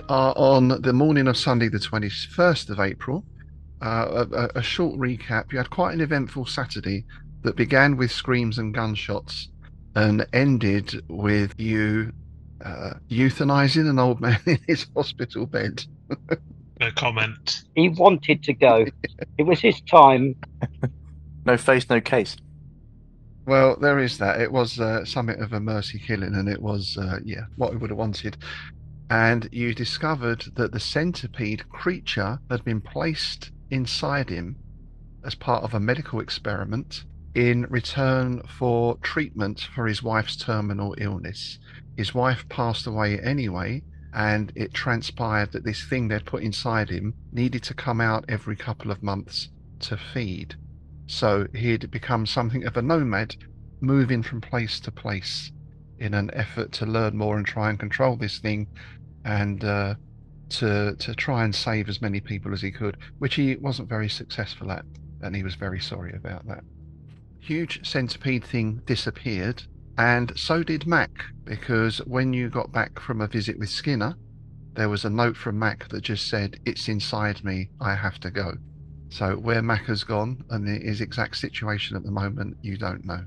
are on the morning of Sunday, the 21st of April. A short recap. You had quite an eventful Saturday that began with screams and gunshots and ended with you euthanizing an old man in his hospital bed. No comment. He wanted to go. It was his time. No face, no case. Well, there is that. It was something of a mercy killing, and it was, yeah, what we would have wanted. And you discovered that the centipede creature had been placed inside him as part of a medical experiment in return for treatment for his wife's terminal illness. His wife passed away anyway, and it transpired that this thing they'd put inside him needed to come out every couple of months to feed. So he'd become something of a nomad, moving from place to place in an effort to learn more and try and control this thing, and to try and save as many people as he could, which he wasn't very successful at, and he was very sorry about that. Huge centipede thing disappeared, and so did Mac, because when you got back from a visit with Skinner, there was a note from Mac that just said, "It's inside me, I have to go." So where Mac has gone and his exact situation at the moment, you don't know.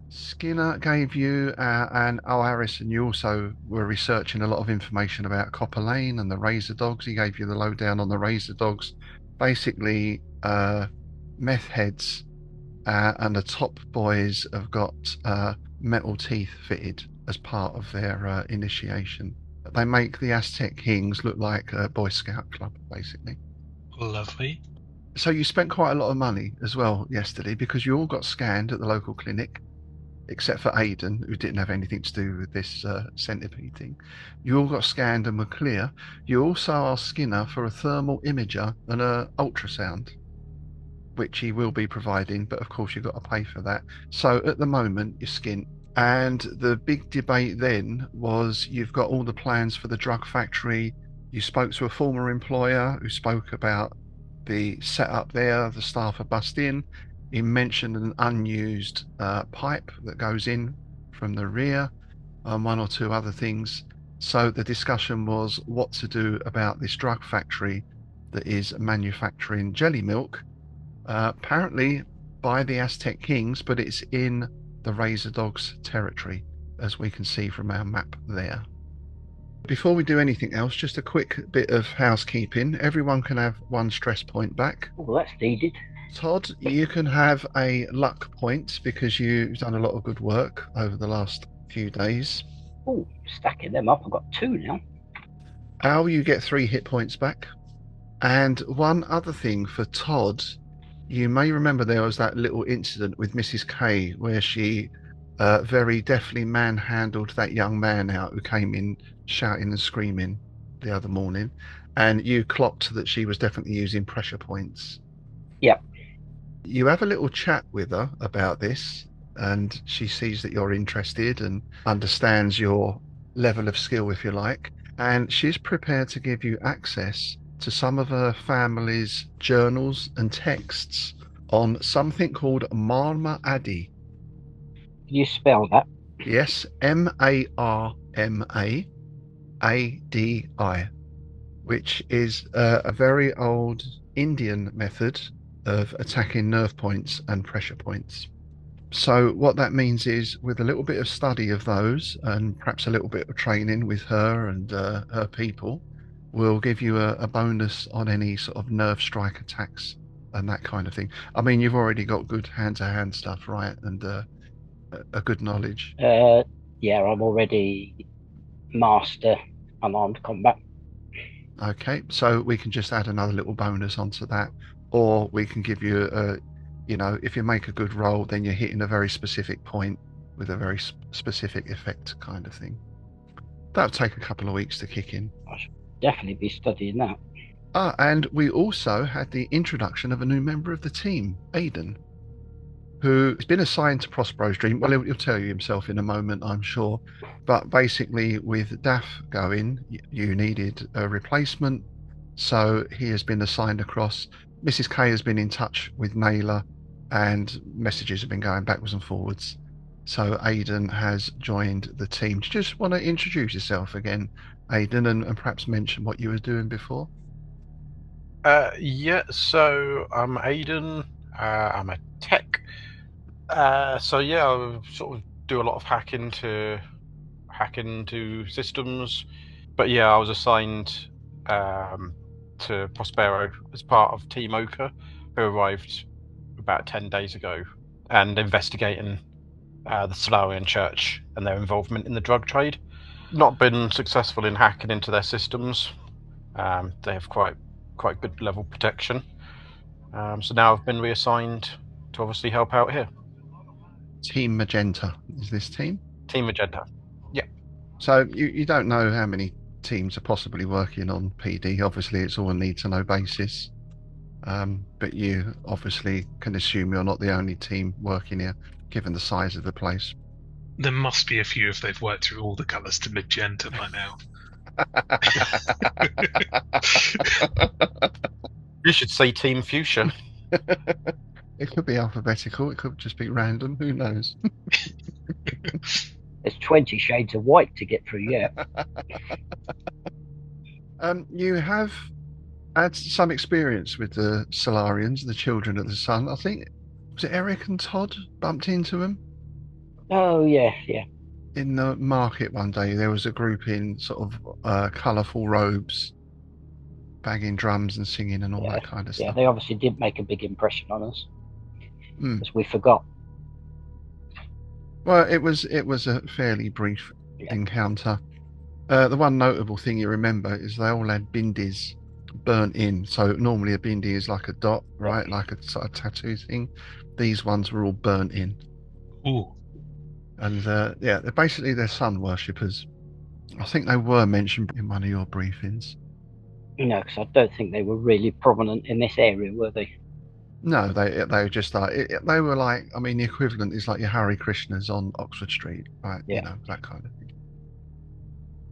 Skinner gave you and Arys, and you also were researching a lot of information about Copper Lane and the Razordogz. He gave you the lowdown on the Razordogz. Basically, meth heads and the top boys have got metal teeth fitted as part of their initiation. They make the Aztec Kings look like a Boy Scout club, basically. Lovely. So you spent quite a lot of money as well yesterday, because you all got scanned at the local clinic, except for Ayden, who didn't have anything to do with this centipede thing. You all got scanned and were clear. You also asked Skinner for a thermal imager and an ultrasound, which he will be providing, but of course you've got to pay for that. So at the moment, you're skint. And the big debate then was, you've got all the plans for the drug factory. You spoke to a former employer who spoke about the setup there. The staff are bussed in. He mentioned an unused pipe that goes in from the rear, and one or two other things. So the discussion was what to do about this drug factory that is manufacturing jelly milk, apparently by the Aztec Kings, but it's in the Razordogz territory, as we can see from our map there. Before we do anything else, just a quick bit of housekeeping. Everyone can have one stress point back. Oh, that's needed. Todd, you can have a luck point because you've done a lot of good work over the last few days. Oh, stacking them up. I've got 2 now. Al, you get 3 hit points back. And one other thing for Todd, you may remember there was that little incident with Mrs. K where she very deftly manhandled that young man out who came in shouting and screaming the other morning, and you clocked that she was definitely using pressure points. Yep. You have a little chat with her about this, and she sees that you're interested and understands your level of skill, if you like, and she's prepared to give you access to some of her family's journals and texts on something called Marma Adi. Can you spell that? Yes, Marma-Adi, which is a very old Indian method of attacking nerve points and pressure points. So what that means is, with a little bit of study of those and perhaps a little bit of training with her and her people, will give you a bonus on any sort of nerve strike attacks and that kind of thing. I mean, you've already got good hand-to-hand stuff, right? And a good knowledge. Yeah, I'm already master unarmed combat. Okay, so we can just add another little bonus onto that, or we can give you if you make a good roll, then you're hitting a very specific point with a very specific effect kind of thing. That'll take a couple of weeks to kick in. I should definitely be studying that. And we also had the introduction of a new member of the team, Ayden, who has been assigned to Prospero's dream. Well, he'll tell you himself in a moment, I'm sure. But basically, with Daff going, you needed a replacement. So he has been assigned across. Mrs. K has been in touch with Naylor, and messages have been going backwards and forwards. So Ayden has joined the team. Do you just want to introduce yourself again Ayden, and perhaps mention what you were doing before? Yeah, so I'm Ayden. I'm a tech. So yeah, I sort of do a lot of hack into systems. But yeah, I was assigned to Prospero as part of Team Oka, who arrived about 10 days ago, and investigating the Solarian Church and their involvement in the drug trade. Not been successful in hacking into their systems. They have quite good level protection. So now I've been reassigned to obviously help out here. Team Magenta is this team? Team Magenta. Yeah. So you don't know how many teams are possibly working on PD. Obviously, it's all a need-to-know basis. But you obviously can assume you're not the only team working here, given the size of the place. There must be a few if they've worked through all the colours to magenta by now. You should say Team Fuchsia. It could be alphabetical. It could just be random. Who knows? There's 20 shades of white to get through yet. You have had some experience with the Solarians, the Children of the Sun. I think, was it Eric and Todd bumped into them? Oh, yeah. In the market one day, there was a group in sort of colourful robes, banging drums and singing and all that kind of Yeah, stuff. they obviously did make a big impression on us, Mm. as we forgot. Well, it was a fairly brief encounter. The one notable thing you remember is they all had bindis burnt in. So normally a bindi is like a dot, right? Like a sort of tattoo thing. These ones were all burnt in. Ooh. And they're basically sun worshippers. I think they were mentioned in one of your briefings. No, because I don't think they were really prominent in this area, were they? No, they were just like they were like. I mean, the equivalent is like your Hare Krishnas on Oxford Street, right? Yeah. You know, that kind of thing.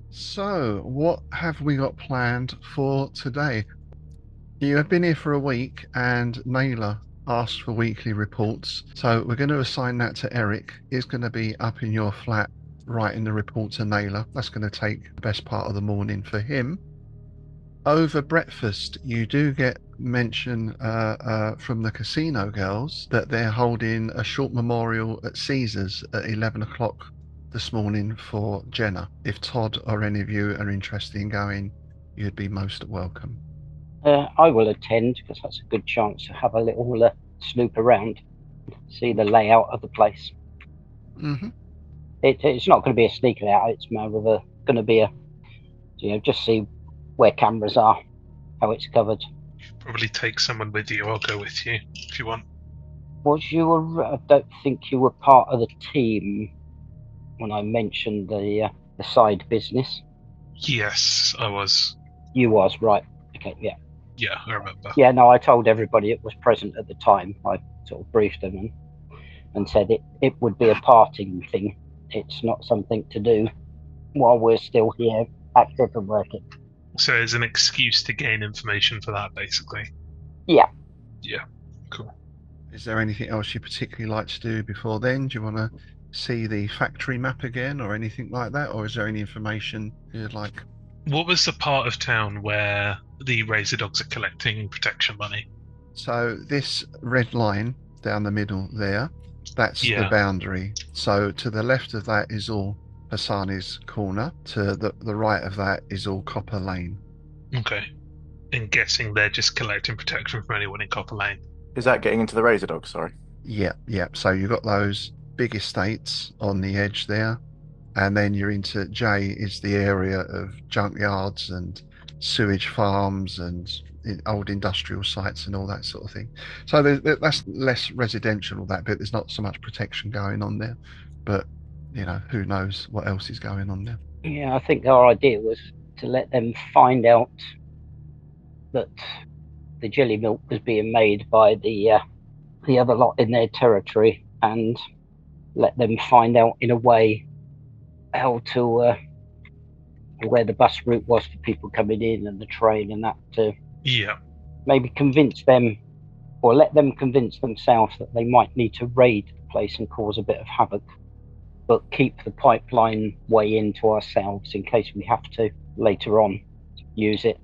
So, what have we got planned for today? You have been here for a week, and Naylor asked for weekly reports. So we're going to assign that to Eric. He's going to be up in your flat writing the report to Naylor. That's going to take the best part of the morning for him. Over breakfast, you do get mention from the casino girls that they're holding a short memorial at Caesar's at 11 o'clock this morning for Jenna. If Todd or any of you are interested in going, you'd be most welcome. I will attend, because that's a good chance to have a little snoop around, see the layout of the place. Mm-hmm. It's not going to be a sneak layout. It's more of going to be just see where cameras are, how it's covered. Probably take someone with you. I'll go with you if you want. I don't think you were part of the team when I mentioned the side business. Yes, I was. You was, right. Okay, yeah. Yeah, I remember. Yeah, no, I told everybody it was present at the time. I sort of briefed them and said it would be a parting thing. It's not something to do while we're still here, active and working. So it's an excuse to gain information for that, basically. Yeah. Yeah, cool. Is there anything else you particularly like to do before then? Do you want to see the factory map again or anything like that? Or is there any information you'd like? What was the part of town where the Razordogz are collecting protection money? So this red line down the middle there, that's the boundary. So to the left of that is all Hassani's corner. To the right of that is all Copper Lane. Okay. And guessing they're just collecting protection from anyone in Copper Lane. Is that getting into the Razordogz? Sorry. Yeah. So you've got those big estates on the edge there. And then you're into J is the area of junkyards and sewage farms and old industrial sites and all that sort of thing. So that's less residential, that bit. There's not so much protection going on there. But, who knows what else is going on there. Yeah, I think our idea was to let them find out that the jelly milk was being made by the other lot in their territory, and let them find out in a way how to where the bus route was for people coming in and the train and that, to maybe convince them, or let them convince themselves that they might need to raid the place and cause a bit of havoc, but keep the pipeline way into ourselves in case we have to. later on use it.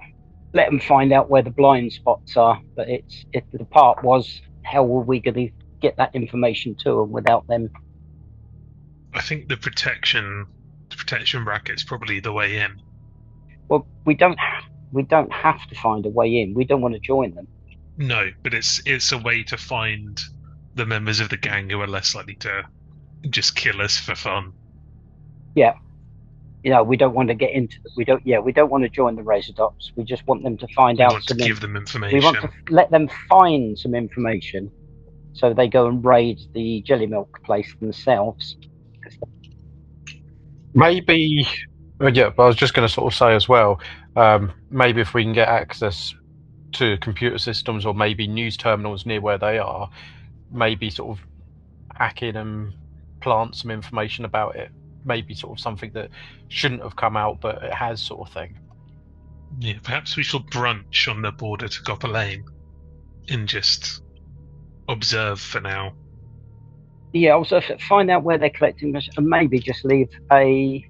Let them find out where the blind spots are. But if the part was, how were we going to get that information to them without them? I think the protection bracket's probably the way in. Well, we don't have to find a way in. We don't want to join them. No, but it's a way to find the members of the gang who are less likely to just kill us for fun. Yeah. We don't want to get into we don't want to join the Razordogz. We just want them to find out. We want to give them information. We want to let them find some information, so they go and raid the jelly milk place themselves. Maybe, but I was just going to sort of say as well, maybe if we can get access to computer systems or maybe news terminals near where they are, maybe sort of hack in and plant some information about it. Maybe sort of something that shouldn't have come out, but it has, sort of thing. Yeah, perhaps we shall brunch on the border to Copper Lane and just observe for now. Yeah, also find out where they're collecting this, and maybe just leave a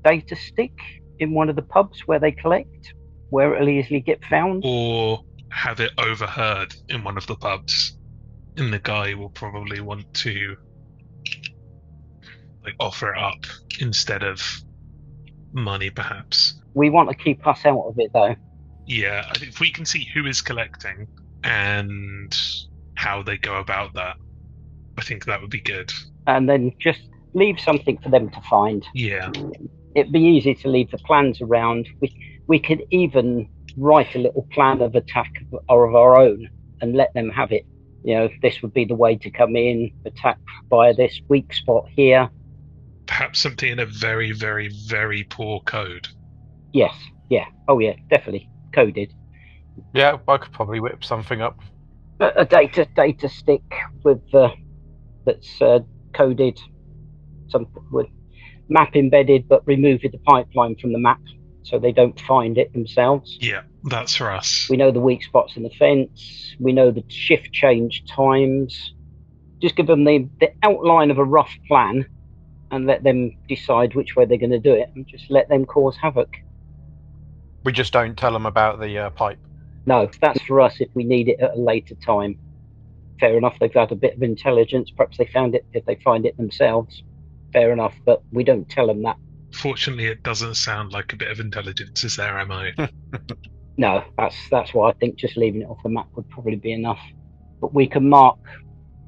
data stick in one of the pubs where they collect, where it'll easily get found. Or have it overheard in one of the pubs, and the guy will probably want to offer it up instead of money, perhaps. We want to keep us out of it, though. Yeah, if we can see who is collecting and how they go about that, I think that would be good. And then just leave something for them to find. Yeah. It'd be easy to leave the plans around. We could even write a little plan of attack of our own and let them have it. This would be the way to come in, attack via this weak spot here. Perhaps something in a very, very, very poor code. Yes, yeah. Oh, yeah, definitely. Coded. Yeah, I could probably whip something up. A data stick with that's coded, some with map embedded, but removing the pipeline from the map so they don't find it themselves. Yeah, that's for us. We know the weak spots in the fence. We know the shift change times. Just give them the outline of a rough plan and let them decide which way they're going to do it, and just let them cause havoc. We just don't tell them about the pipe. No, that's for us if we need it at a later time. Fair enough, they've had a bit of intelligence. Perhaps they found it if they find it themselves. Fair enough, but we don't tell them that. Fortunately, it doesn't sound like a bit of intelligence is their MO. No, that's why I think just leaving it off the map would probably be enough. But we can mark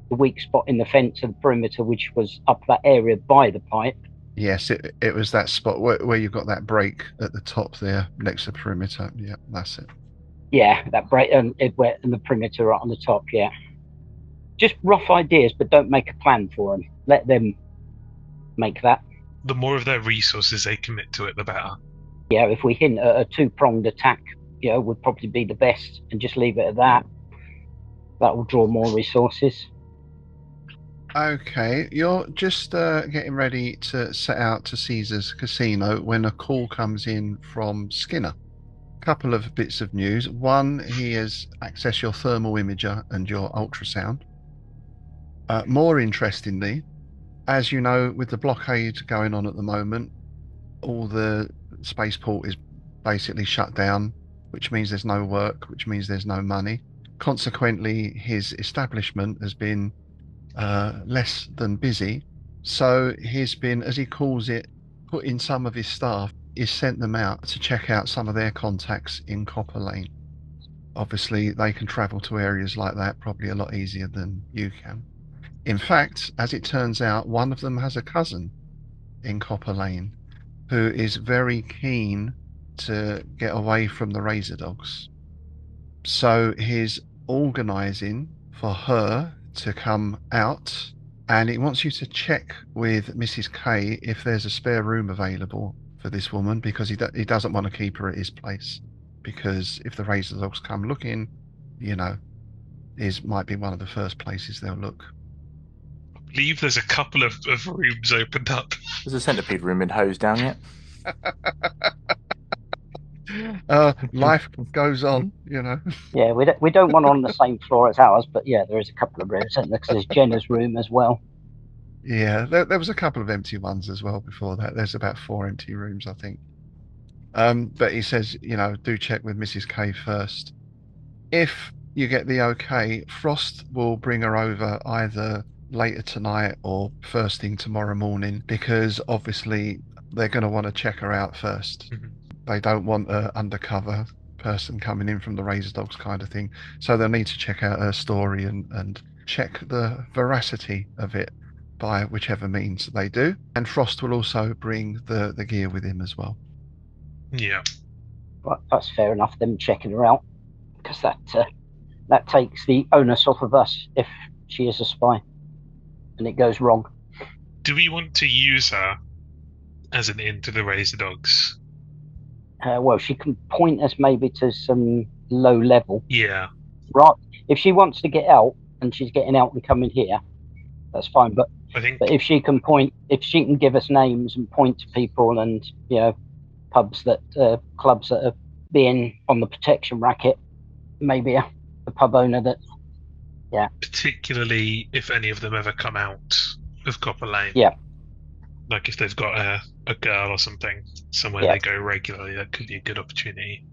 the weak spot in the fence of the perimeter, which was up that area by the pipe. Yes, it was that spot where you've got that break at the top there next to the perimeter. Yeah, that's it. Yeah, that break and the perimeter right on the top. Yeah, just rough ideas, but don't make a plan for them. Let them make that. The more of their resources they commit to it, the better. Yeah, if we hint at a two-pronged attack, would probably be the best, and just leave it at that. That will draw more resources. Okay, you're just getting ready to set out to Caesar's casino when a call comes in from Skinner. Couple of bits of news. One, he has accessed your thermal imager and your ultrasound. More interestingly, as you know, with the blockade going on at the moment, all the spaceport is basically shut down, which means there's no work, which means there's no money. Consequently, his establishment has been less than busy. So he's been, as he calls it, put in some of his staff, is sent them out to check out some of their contacts in Copper Lane. Obviously, they can travel to areas like that probably a lot easier than you can. In fact, as it turns out, one of them has a cousin in Copper Lane who is very keen to get away from the Razordogz. So he's organising for her to come out, and he wants you to check with Mrs. K if there's a spare room available for this woman, because he doesn't want to keep her at his place, because if the Razordogz come looking, his might be one of the first places they'll look. I believe there's a couple of rooms opened up. Has the centipede room been hosed down yet? Life goes on, Yeah, we don't want on the same floor as ours, but yeah, there is a couple of rooms, and there's Jenna's room as well. Yeah, there was a couple of empty ones as well before that. There's about 4 empty rooms, I think. But he says, do check with Mrs. K first. If you get the okay, Frost will bring her over either later tonight or first thing tomorrow morning, because obviously they're going to want to check her out first. Mhm. They don't want an undercover person coming in from the Razordogz kind of thing. So they'll need to check out her story and check the veracity of it by whichever means they do. And Frost will also bring the gear with him as well. Yeah. But that's fair enough, them checking her out, because that takes the onus off of us if she is a spy and it goes wrong. Do we want to use her as an in to the Razordogz? Well, she can point us maybe to some low level. Yeah. Right. If she wants to get out and she's getting out and coming here, that's fine. But I think if she can give us names and point to people and clubs that are being on the protection racket, maybe a pub owner that. particularly if any of them ever come out of Copper Lane. Yeah. Like if they've got a girl or something somewhere Yeah. they go regularly, that could be a good opportunity.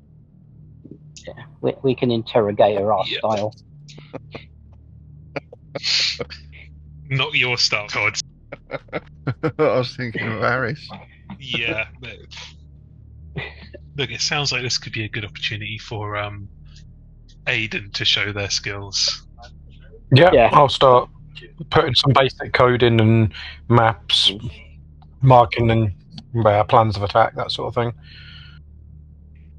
Yeah, we can interrogate her our Yeah. style. Not your style, Todd. I was thinking of Arys. Yeah. Look, it sounds like this could be a good opportunity for Ayden to show their skills. Yeah, I'll start putting some basic code in and maps, marking and plans of attack, that sort of thing.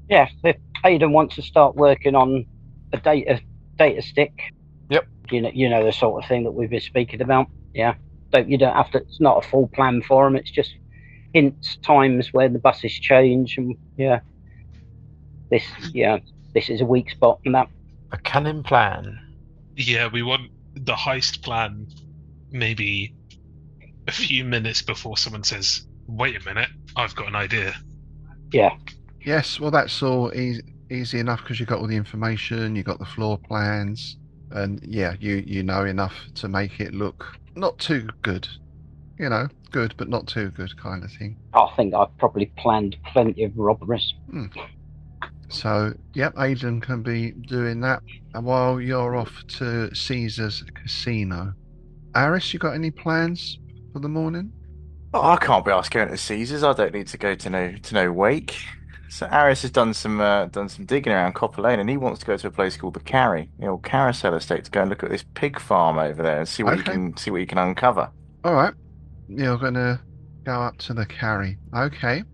Yeah, if Ayden wants to start working on a data stick. Yep. You know the sort of thing that we've been speaking about. Yeah. You don't have to. It's not a full plan for them. It's just hints, times where the buses change, and this is a weak spot and that. A cunning plan. Yeah, we want the heist plan maybe a few minutes before someone says, "Wait a minute, I've got an idea." Yeah. Yes, well, that's all easy enough because you got all the information, you got the floor plans, and yeah, you know enough to make it look not too good. Good, but not too good kind of thing. I think I've probably planned plenty of robberies. So, yep, Ayden can be doing that. And while you're off to Caesar's casino. Arys, you got any plans for the morning? Oh, I can't be asked going to Caesars. I don't need to go to no wake. So Arys has done some digging around Copper Lane, and he wants to go to a place called the Carrie, the old carousel estate, to go and look at this pig farm over there and see what he can uncover. All right, you're gonna go up to the Carrie. Okay.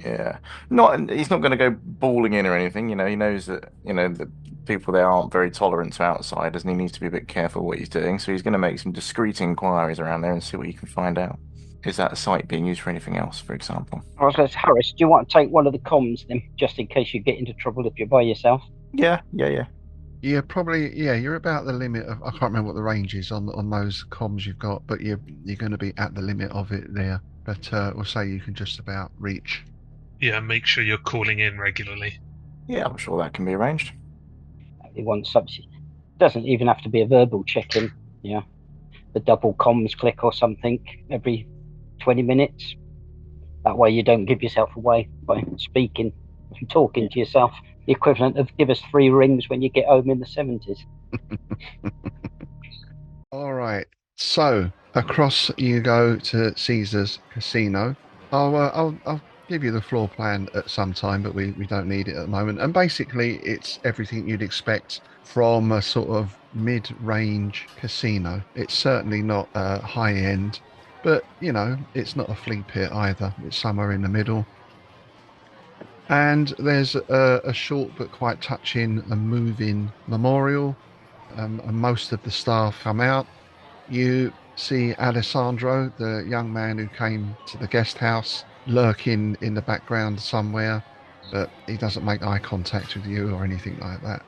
Yeah, he's not going to go bawling in or anything. He knows that the people there aren't very tolerant to outsiders, and he needs to be a bit careful what he's doing. So he's going to make some discreet inquiries around there and see what he can find out. Is that site being used for anything else, for example? I was going to say, Harris, do you want to take one of the comms then, just in case you get into trouble if you're by yourself? Yeah. Yeah, probably. Yeah, you're about the limit of. I can't remember what the range is on those comms you've got, but you're going to be at the limit of it there. But we'll say you can just about reach. Yeah, make sure you're calling in regularly. Yeah, I'm sure that can be arranged. He wants something. Doesn't even have to be a verbal check-in. Yeah, the double comms click or something every 20 minutes. That way you don't give yourself away by speaking and talking to yourself. The equivalent of give us 3 rings when you get home in the 70s. All right. So across you go to Caesar's casino. I'll give you the floor plan at some time, but we don't need it at the moment. And basically, it's everything you'd expect from a sort of mid-range casino. It's certainly not high-end, but it's not a flea pit either. It's somewhere in the middle. And there's a short but quite touching and moving memorial. And most of the staff come out. You see Alessandro, the young man who came to the guest house, lurking in the background somewhere, but he doesn't make eye contact with you or anything like that.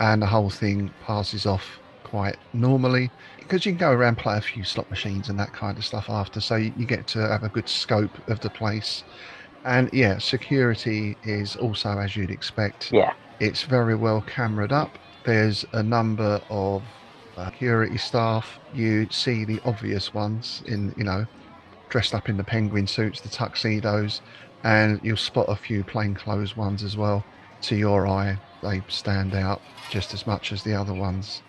And the whole thing passes off quite normally because you can go around, play a few slot machines and that kind of stuff after, so you get to have a good scope of the place. And yeah, security is also as you'd expect. Yeah, it's very well cameraed up. There's a number of security staff. You see the obvious ones in dressed up in the penguin suits, the tuxedos, and you'll spot a few plainclothes ones as well. To your eye, they stand out just as much as the other ones.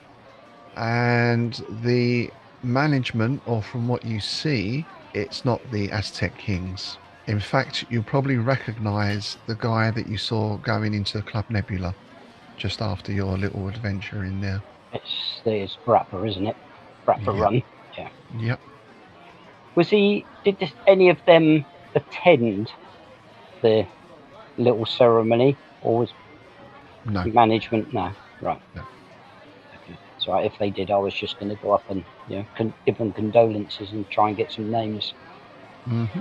And the management, or from what you see, it's not the Aztec Kings. In fact, you'll probably recognize the guy that you saw going into Club Nebula just after your little adventure in there. It's Brapper, isn't it? Brapper Yeah. Run. Yeah. Yep. Did any of them attend the little ceremony, or was No. management? No. Right. No. Okay. So if they did, I was just going to go up and give them condolences and try and get some names. Mm-hmm.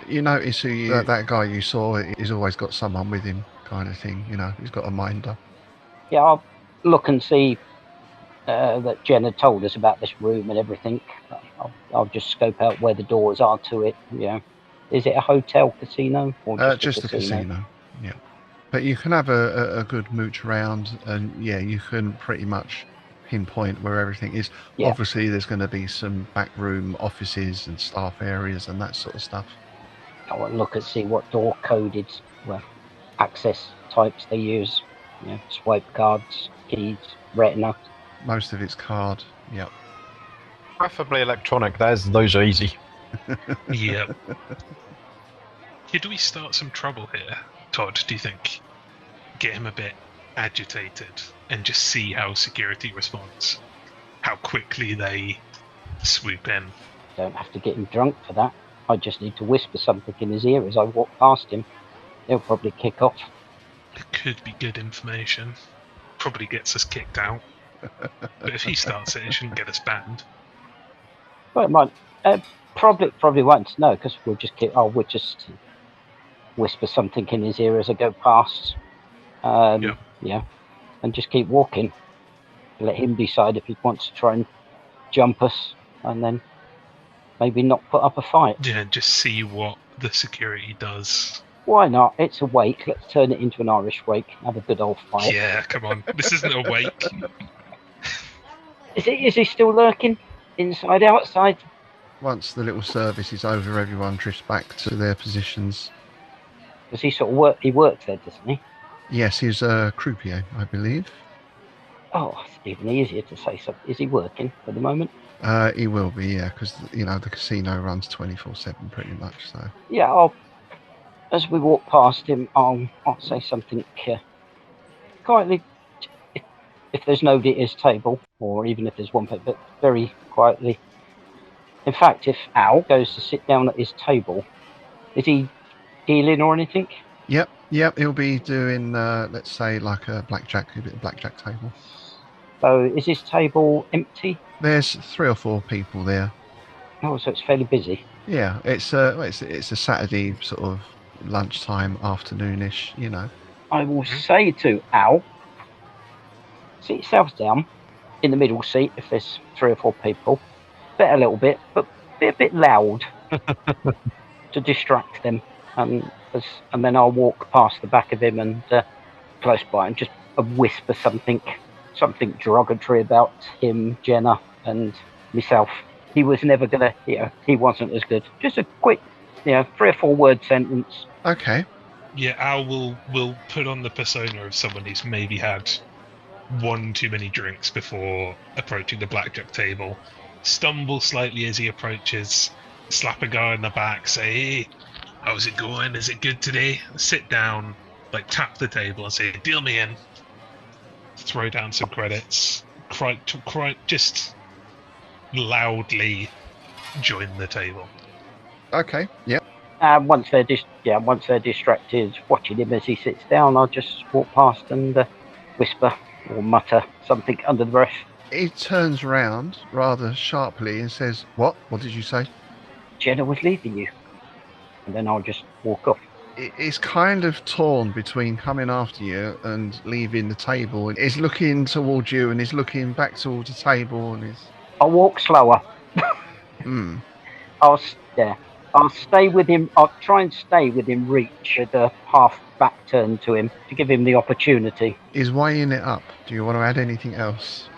You notice that guy you saw, he's always got someone with him, kind of thing. He's got a minder. Yeah, I'll look and see that Jen had told us about this room and everything. I'll just scope out where the doors are to it. Is it a hotel casino or Just a a casino? Yeah. But you can have a good mooch around, and yeah, you can pretty much pinpoint where everything is. Yeah. Obviously, there's going to be some backroom offices and staff areas and that sort of stuff. I want to look and see what door coded access types they use. Swipe cards, keys, retina. Most of it's card. Yep. Preferably electronic. Those are easy. Yep. Could we start some trouble here, Todd, do you think? Get him a bit agitated and just see how security responds. How quickly they swoop in. Don't have to get him drunk for that. I just need to whisper something in his ear as I walk past him. He'll probably kick off. It could be good information. Probably gets us kicked out. But if he starts it shouldn't get us banned. Well, it might. Probably won't. No, because we'll just whisper something in his ear as I go past. Yeah, and just keep walking. Let him decide if he wants to try and jump us, and then maybe not put up a fight. Yeah, just see what the security does. Why not? It's a wake. Let's turn it into an Irish wake. Have a good old fight. Yeah, come on. This isn't a wake. Is he still lurking? Inside, outside? Once the little service is over, everyone drifts back to their positions. Does he sort of work? He works there, doesn't he? Yes, he's a croupier, I believe. Oh, it's even easier to say something. Is he working at the moment? He will be, yeah, because the casino runs 24/7 pretty much. So yeah, as we walk past him, I'll say something quietly. If there's nobody at his table, or even if there's one, but very quietly. In fact, if Al goes to sit down at his table, is he dealing or anything? Yep. He'll be doing, let's say, like a blackjack table. So is his table empty? There's 3 or 4 people there. Oh, so it's fairly busy. Yeah, it's a Saturday sort of lunchtime, afternoonish. I will say to Al, sit yourselves down in the middle seat if there's 3 or 4 people. Bet a little bit, but be a bit loud to distract them. And then I'll walk past the back of him and close by and just whisper something derogatory about him, Jenna, and myself. He was never gonna, he wasn't as good. Just a quick, 3 or 4 word sentence. Okay. Yeah, Al will put on the persona of someone who's maybe had 1 too many drinks before approaching the blackjack table. Stumble slightly as he approaches, slap a guy in the back, say, "Hey, how's it going? Is it good today?" Sit down, tap the table and say, "Deal me in." Throw down some credits. Just loudly join the table. Okay. Yep. Once they're distracted, watching him as he sits down, I'll just walk past and whisper or mutter something under the breath. He turns round rather sharply and says, "What? What did you say?" Jenna was leaving you. And then I'll just walk off. He's kind of torn between coming after you and leaving the table. He's looking towards you and he's looking back towards the table and he's... I'll walk slower. I'll stay with him. I'll try and stay within reach with a half back turned to him to give him the opportunity. He's weighing it up. Do you want to add anything else?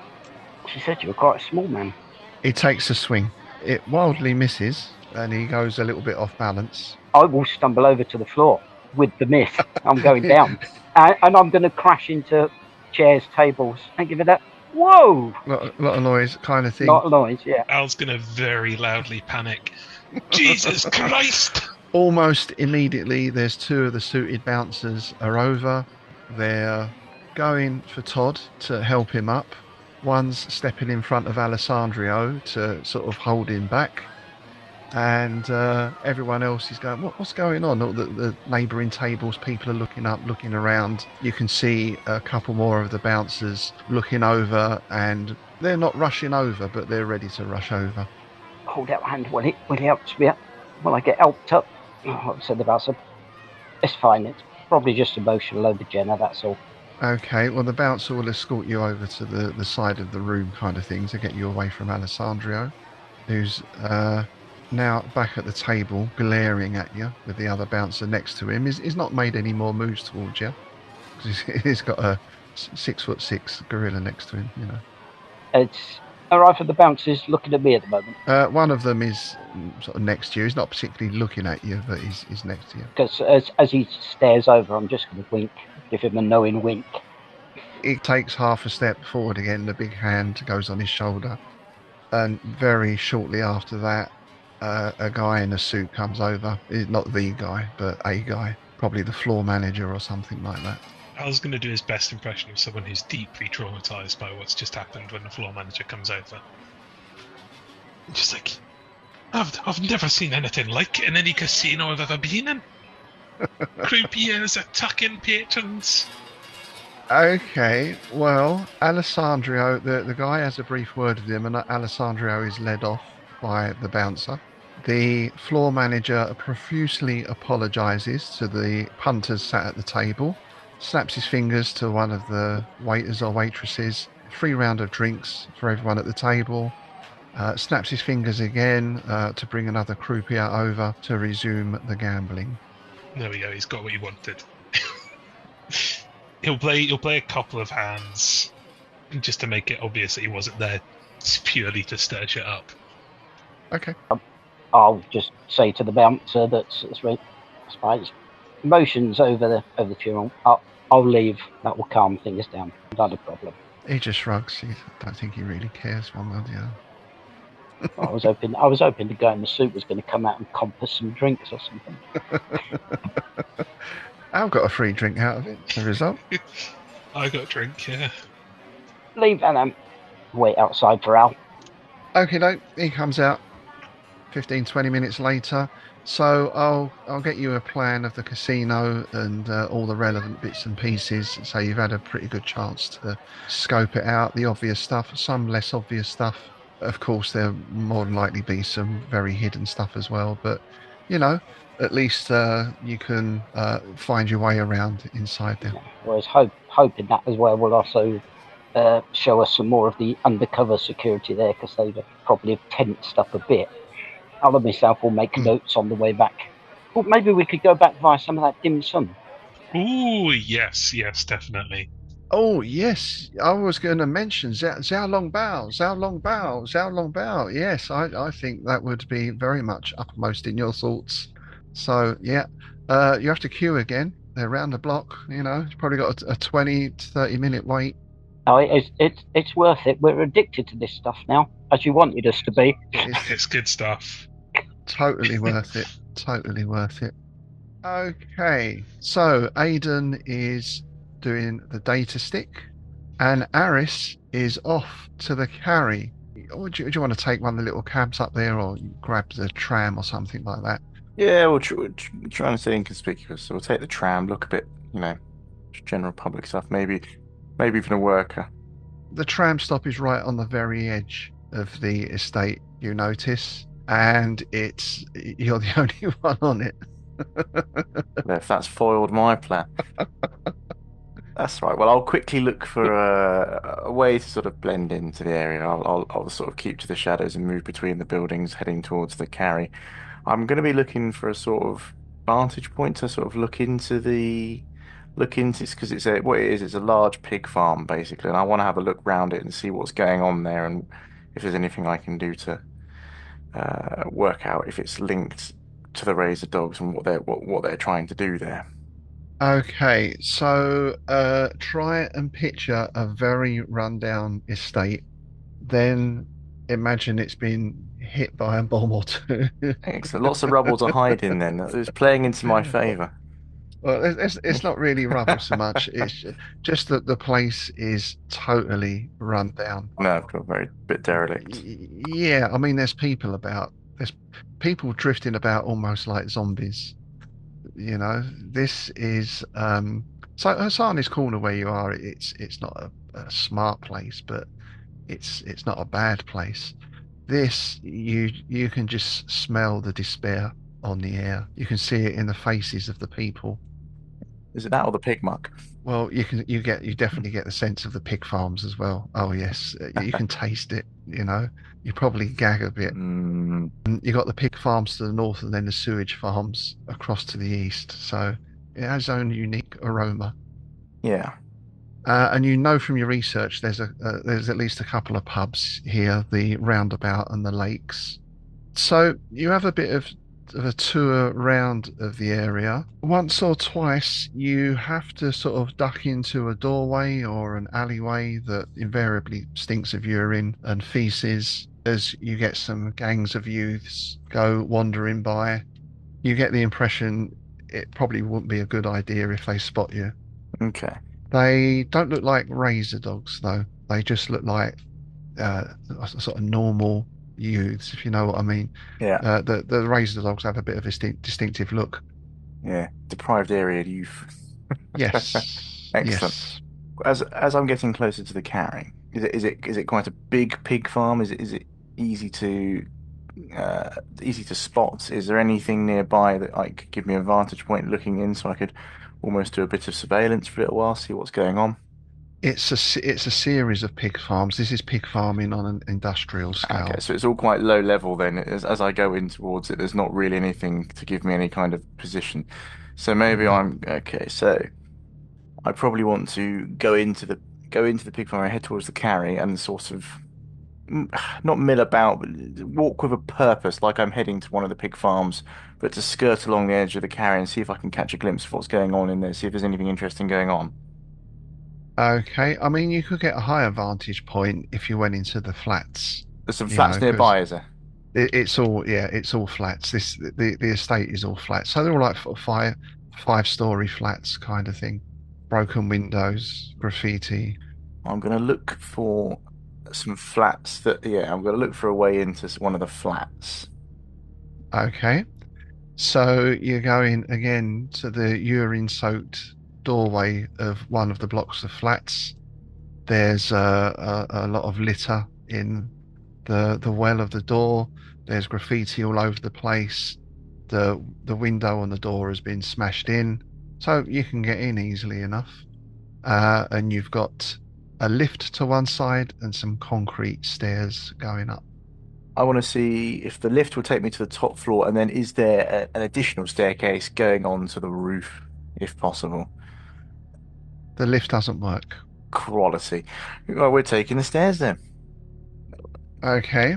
She said you were quite a small man. He takes a swing. It wildly misses, and he goes a little bit off balance. I will stumble over to the floor with the myth. I'm going down, and I'm going to crash into chairs, tables, and give it that. Whoa! Lot of noise kind of thing. Not a noise, yeah. Al's gonna very loudly panic. Jesus Christ! Almost immediately, there's two of the suited bouncers are over. They're going for Todd to help him up. One's stepping in front of Alessandro to sort of hold him back. And everyone else is going, what's going on? All the neighbouring tables, people are looking up, looking around. You can see a couple more of the bouncers looking over, and they're not rushing over, but they're ready to rush over. Hold out hand when he helps me up. When I get helped up, said the bouncer. It's fine. It's probably just emotional over Jenna, that's all. Okay, well, the bouncer will escort you over to the side of the room kind of thing to get you away from Alessandro, who's now back at the table, glaring at you with the other bouncer next to him. He's not made any more moves towards you. He's got a 6'6" gorilla next to him, you know. It's alright for the bouncers looking at me at the moment. One of them is sort of next to you. He's not particularly looking at you, but he's next to you. Because as he stares over, I'm just going to wink, give him a knowing wink. He takes half a step forward again. The big hand goes on his shoulder. And very shortly after that, a guy in a suit comes over. Not the guy, but a guy. Probably the floor manager or something like that. Al's gonna do his best impression of someone who's deeply traumatized by what's just happened when the floor manager comes over. Just like, I've never seen anything like it in any casino I've ever been in. Croupiers attacking patrons. Okay, well, Alessandro, the guy has a brief word with him, and Alessandro is led off by the bouncer. The floor manager profusely apologises to the punters sat at the table, snaps his fingers to one of the waiters or waitresses, free round of drinks for everyone at the table, snaps his fingers again to bring another croupier over to resume the gambling. There we go, he's got what he wanted. He'll play a couple of hands just to make it obvious that he wasn't there purely to stir shit up. Okay. I'll just say to the bouncer that's right. Emotions over the funeral. I'll leave. That will calm things down. Not a problem. He just shrugs. I don't think he really cares one way or the other. I was hoping the guy in the suit was going to come out and compass some drinks or something. Al got a free drink out of it as a result. I got a drink, yeah. Leave and wait outside for Al. Okay, no, he comes out 15-20 minutes later. So I'll get you a plan of the casino and all the relevant bits and pieces. So you've had a pretty good chance to scope it out. The obvious stuff, some less obvious stuff. Of course, there'll more than likely be some very hidden stuff as well. But you know, at least you can find your way around inside there. I was hoping that as well will also show us some more of the undercover security there, because they've probably tensed up a bit. I myself will make notes on the way back. Well, maybe we could go back via some of that dim sum. Ooh, yes, definitely. Oh, yes. I was going to mention Xiao Long Bao. Yes, I think that would be very much uppermost in your thoughts. So, yeah, you have to queue again. They're round the block, you know. You've probably got a 20 to 30 minute wait. Oh, it's worth it. We're addicted to this stuff now, as you wanted us to be. It's good stuff. Totally worth it. Totally worth it. Okay, so Ayden is doing the data stick, and Arys is off to the Carrie. Or do you want to take one of the little cabs up there, or grab the tram or something like that? Yeah, we're trying to stay inconspicuous, so we'll take the tram, look a bit, you know, general public stuff, maybe even a worker. The tram stop is right on the very edge of the estate, you notice, and you're the only one on it. If that's foiled my plan. That's right. Well, I'll quickly look for a way to sort of blend into the area. I'll sort of keep to the shadows and move between the buildings, heading towards the Carrie. I'm going to be looking for a sort of vantage point to sort of look into because it's a large pig farm basically, and I want to have a look round it and see what's going on there and if there's anything I can do to work out if it's linked to the Razordogz and what they're trying to do there. Okay, so try and picture a very rundown estate. Then imagine it's been hit by a bomb or two. Excellent. Lots of rubble to hide in then. It was playing into my favour. Well, it's not really rubble so much. It's just that the place is totally run down. No, I've got very bit derelict. Yeah, I mean, there's people about. There's people drifting about almost like zombies. This is so Hasani's corner where you are. It's not a smart place, but it's not a bad place. This you can just smell the despair on the air. You can see it in the faces of the people. Is it that or the pig muck? Well, you definitely get the sense of the pig farms as well. Oh yes, you can taste it. You probably gag a bit. Mm, And you got the pig farms to the north, and then the sewage farms across to the east. So it has its own unique aroma. yeah. And from your research, there's at least a couple of pubs here, the Roundabout and the Lakes. So you have a bit of a tour round of the area. Once or twice, you have to sort of duck into a doorway or an alleyway that invariably stinks of urine and feces as you get some gangs of youths go wandering by. You get the impression it probably wouldn't be a good idea if they spot you. Okay. They don't look like Razordogz, though. They just look like sort of normal youths, if you know what I mean. Yeah. The Razordogz have a bit of a distinctive look. Yeah. Deprived area youth. Yes. Excellent. Yes. As I'm getting closer to the carry, is it quite a big pig farm? Is it easy to spot? Is there anything nearby that could give me a vantage point looking in, so I could almost do a bit of surveillance for a little while, see what's going on? It's a series of pig farms. This is pig farming on an industrial scale. Okay, so it's all quite low level then. As I go in towards it, there's not really anything to give me any kind of position. So maybe No. I'm okay. So I probably want to go into the pig farm and head towards the carry and sort of not mill about, but walk with a purpose, like I'm heading to one of the pig farms, but to skirt along the edge of the carry and see if I can catch a glimpse of what's going on in there, see if there's anything interesting going on. Okay. I mean, you could get a higher vantage point if you went into the flats, There's some flats because nearby, is there? it's all flats. The estate is all flats. So they're all like five-story flats kind of thing. Broken windows, graffiti. I'm going to look for some flats I'm going to look for a way into one of the flats. Okay. So you're going again to the urine-soaked doorway of one of the blocks of flats. There's a lot of litter in the well of the door. There's graffiti all over the place. The window on the door has been smashed in, so you can get in easily enough. And you've got a lift to one side and some concrete stairs going up. I want to see if the lift will take me to the top floor, and then is there an additional staircase going on to the roof, if possible? The lift doesn't work. Quality. Well, we're taking the stairs then. Okay.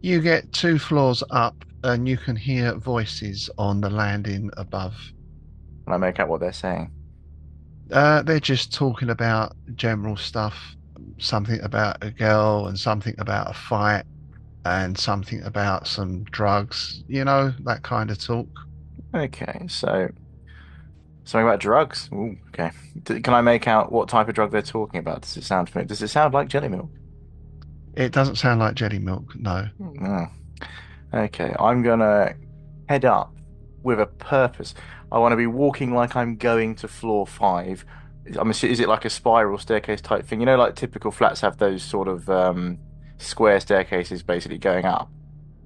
You get 2 floors up and you can hear voices on the landing above. And I make out what they're saying. They're just talking about general stuff, something about a girl and something about a fight and something about some drugs, that kind of talk. Okay, so something about drugs. Ooh, okay. Can I make out what type of drug they're talking about? Does it sound familiar? Does it sound like jelly milk? It doesn't sound like jelly milk, no. Oh. Okay, I'm gonna head up with a purpose. I want to be walking like I'm going to floor 5. Is it like a spiral staircase type thing? Like typical flats have those sort of square staircases basically going up.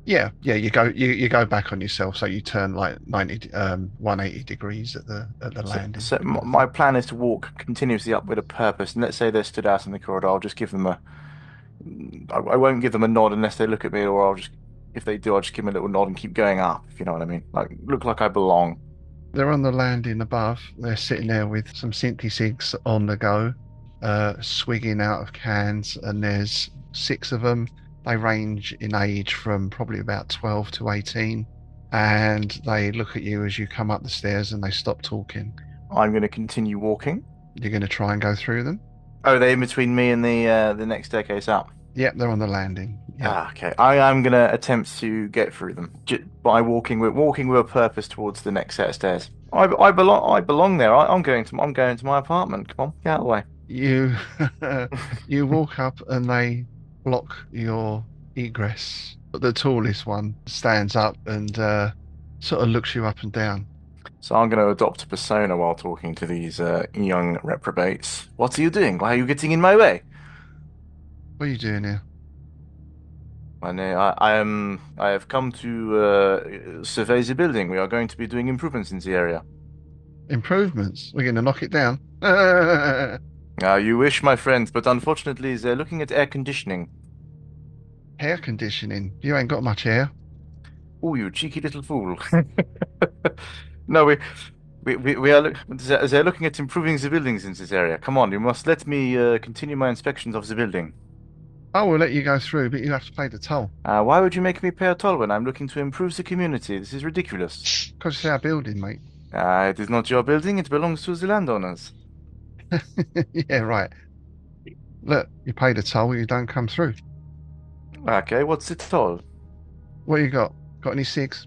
Yeah, you go back on yourself, so you turn like 180 degrees at the landing. So my plan is to walk continuously up with a purpose. And let's say they're stood out in the corridor, I'll just give them I won't give them a nod unless they look at me, or if they do, I'll just give them a little nod and keep going up, if you know what I mean. Like, look like I belong. They're on the landing above. They're sitting there with some Simply Cigs on the go, swigging out of cans, and there's 6 of them. They range in age from probably about 12 to 18, and they look at you as you come up the stairs and they stop talking. I'm going to continue walking. You're going to try and go through them? Oh, they're in between me and the next staircase up. Yep, they're on the landing. Yep. Ah, okay. I am going to attempt to get through them by walking with a purpose towards the next set of stairs. I belong there. I'm going to my apartment. Come on, get out of the way. You you walk up and they block your egress. But the tallest one stands up and sort of looks you up and down. So I'm going to adopt a persona while talking to these young reprobates. What are you doing? Why are you getting in my way? What are you doing here? I have come to survey the building. We are going to be doing improvements in the area. Improvements? We're going to knock it down. You wish, my friends, but unfortunately, they're looking at air conditioning. Hair conditioning. You ain't got much hair. Oh, you cheeky little fool! No, we are. They're looking at improving the buildings in this area. Come on, you must let me continue my inspections of the building. I will let you go through, but you have to pay the toll. Why would you make me pay a toll when I'm looking to improve the community? This is ridiculous. Because it's our building, mate. It is not your building. It belongs to the landowners. Yeah, right. Look, you pay the toll, you don't come through. Okay, what's the toll? What you got? Got any cigs?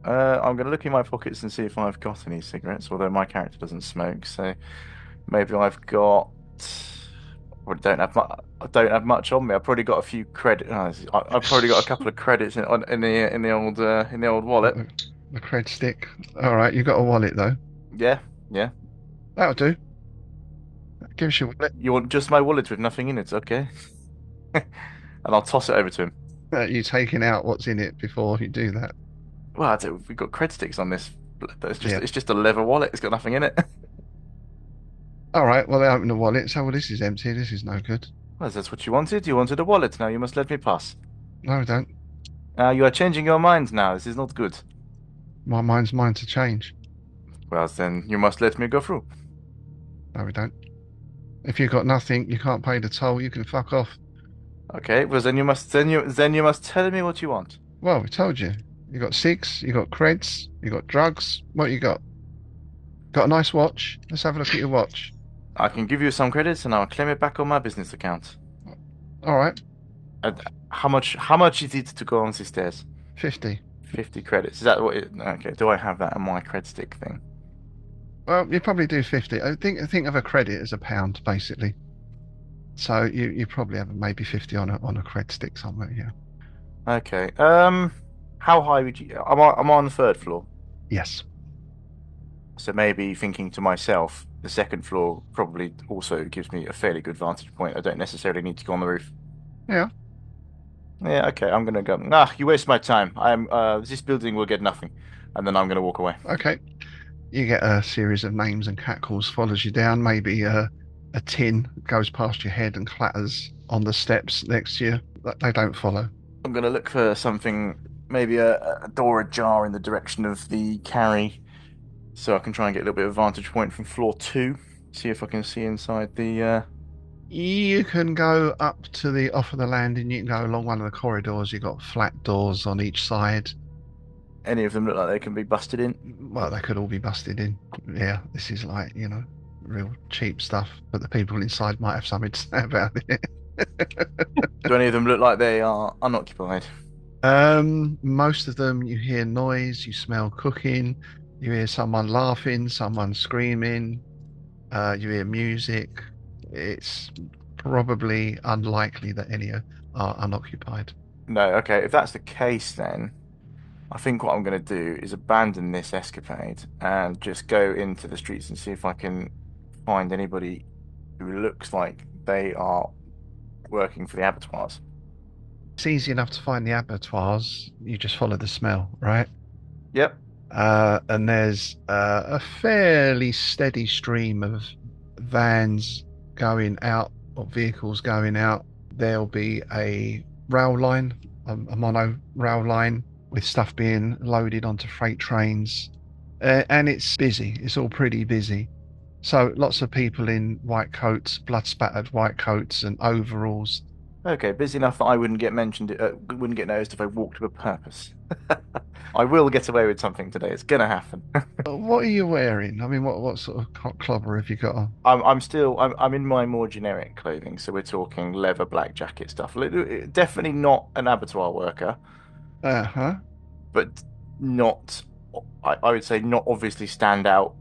I'm going to look in my pockets and see if I've got any cigarettes, although my character doesn't smoke, so maybe I've got. Well, I don't have much on me. I've probably got a few credits. I've probably got a couple of credits in the old wallet. The cred stick. All right, you got a wallet though. Yeah. That'll do. Give us your wallet. You want just my wallet with nothing in it, okay? And I'll toss it over to him. You taking out what's in it before you do that. Well, we've got cred sticks on this. Yeah. It's just a leather wallet. It's got nothing in it. All right, well, they open the wallet. So, well, this is empty. This is no good. Well, that's what you wanted. You wanted a wallet. Now you must let me pass. No, I don't. You are changing your mind now. This is not good. My mind's mine to change. Well, then you must let me go through. No, we don't. If you've got nothing, you can't pay the toll. You can fuck off. Okay. Well, then you must tell me what you want. Well, we told you. You got cigs. You got creds. You got drugs. What you got? Got a nice watch. Let's have a look at your watch. I can give you some credits, and I'll claim it back on my business account. All right. How much is it to go on the stairs? 50. 50 credits. Is that what it... Okay, do I have that on my cred stick thing? Well, you probably do 50. I think of a credit as a pound, basically. So you probably have maybe 50 on a cred stick somewhere, yeah. Okay. How high would you... I'm on the third floor. Yes. So maybe thinking to myself, the second floor probably also gives me a fairly good vantage point. I don't necessarily need to go on the roof. Yeah. Yeah, okay, I'm gonna go. You waste my time. This building will get nothing. And then I'm gonna walk away. Okay. You get a series of names and catcalls follows you down. Maybe a tin goes past your head and clatters on the steps next to you. They don't follow. I'm gonna look for something, maybe a door ajar in the direction of the Carrie, so I can try and get a little bit of vantage point from floor 2. See if I can see inside the. You can go up to the off of the landing. You can go along one of the corridors. You've got flat doors on each side. Any of them look like they can be busted in? Well, they could all be busted in. Yeah, this is like, real cheap stuff. But the people inside might have something to say about it. Do any of them look like they are unoccupied? Most of them, you hear noise, you smell cooking, you hear someone laughing, someone screaming, you hear music. It's probably unlikely that any are unoccupied. No, okay. If that's the case, then I think what I'm going to do is abandon this escapade and just go into the streets and see if I can find anybody who looks like they are working for the abattoirs. It's easy enough to find the abattoirs. You just follow the smell, right? Yep. And there's a fairly steady stream of vans going out or vehicles going out. There'll be a rail line, a mono rail line with stuff being loaded onto freight trains. And it's busy. It's all pretty busy. So lots of people in white coats, blood spattered white coats and overalls, Okay, busy enough that I wouldn't get mentioned, wouldn't get noticed if I walked with a purpose. I will get away with something today. It's gonna happen. What are you wearing? I mean, what sort of clobber have you got on? I'm in my more generic clothing, so we're talking leather, black jacket stuff. Definitely not an abattoir worker, Uh-huh. but not, I would say not obviously stand out,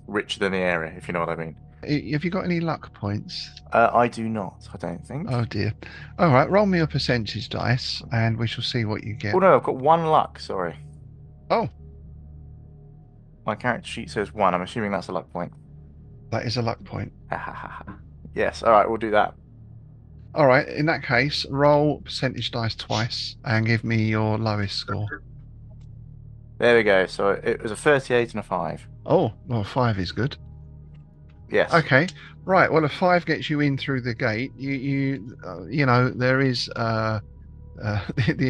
richer than the area, if you know what I mean. Have you got any luck points? I do not, I don't think. Oh dear. All right, roll me a percentage dice, and we shall see what you Oh get. no, I've got one luck, sorry. Oh, My character sheet says one. I'm assuming that's a luck point. that is a luck point. Yes, all right, we'll do that. All right, in that case, roll percentage dice twice and give me your lowest score. There we go. So it was a 38 and a 5. Oh, well, 5 is good. Yes. Okay, right. Well, a 5 gets you in through the gate. You know, there is the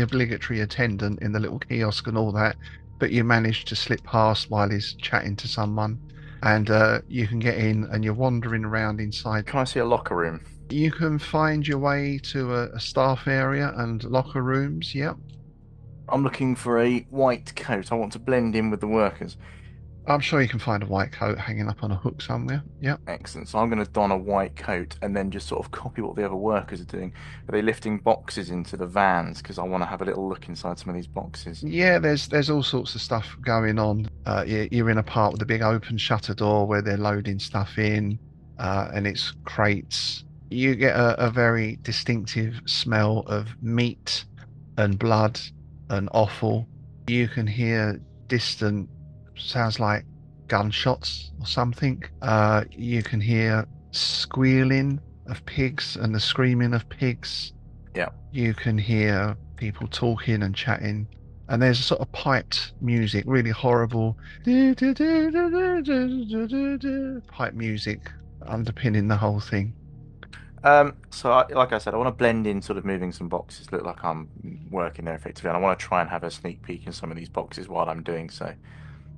obligatory attendant in the little kiosk and all that, but you manage to slip past while he's chatting to someone, and you can get in, and you're wandering around inside. Can I see a locker room? You can find your way to a staff area and locker rooms. Yep. I'm looking for a white coat. I want to blend in with the workers. I'm sure you can find a white coat hanging up on a hook somewhere. Yep. Excellent. So I'm going to don a white coat and then just sort of copy what the other workers are doing. Are they lifting boxes into the vans? Because I want to have a little look inside some of these boxes. Yeah, there's all sorts of stuff going on. You're in a part with a big open shutter door where they're loading stuff in, and it's crates. You get a very distinctive smell of meat and blood and offal. You can hear distant, sounds like gunshots or something. You can hear squealing of pigs and the screaming of pigs. Yeah. You can hear people talking and chatting, and there's a sort of piped music, really horrible pipe music underpinning the whole thing. Like I said, I want to blend in, sort of moving some boxes, look like I'm working there effectively, and I want to try and have a sneak peek in some of these boxes while I'm doing so.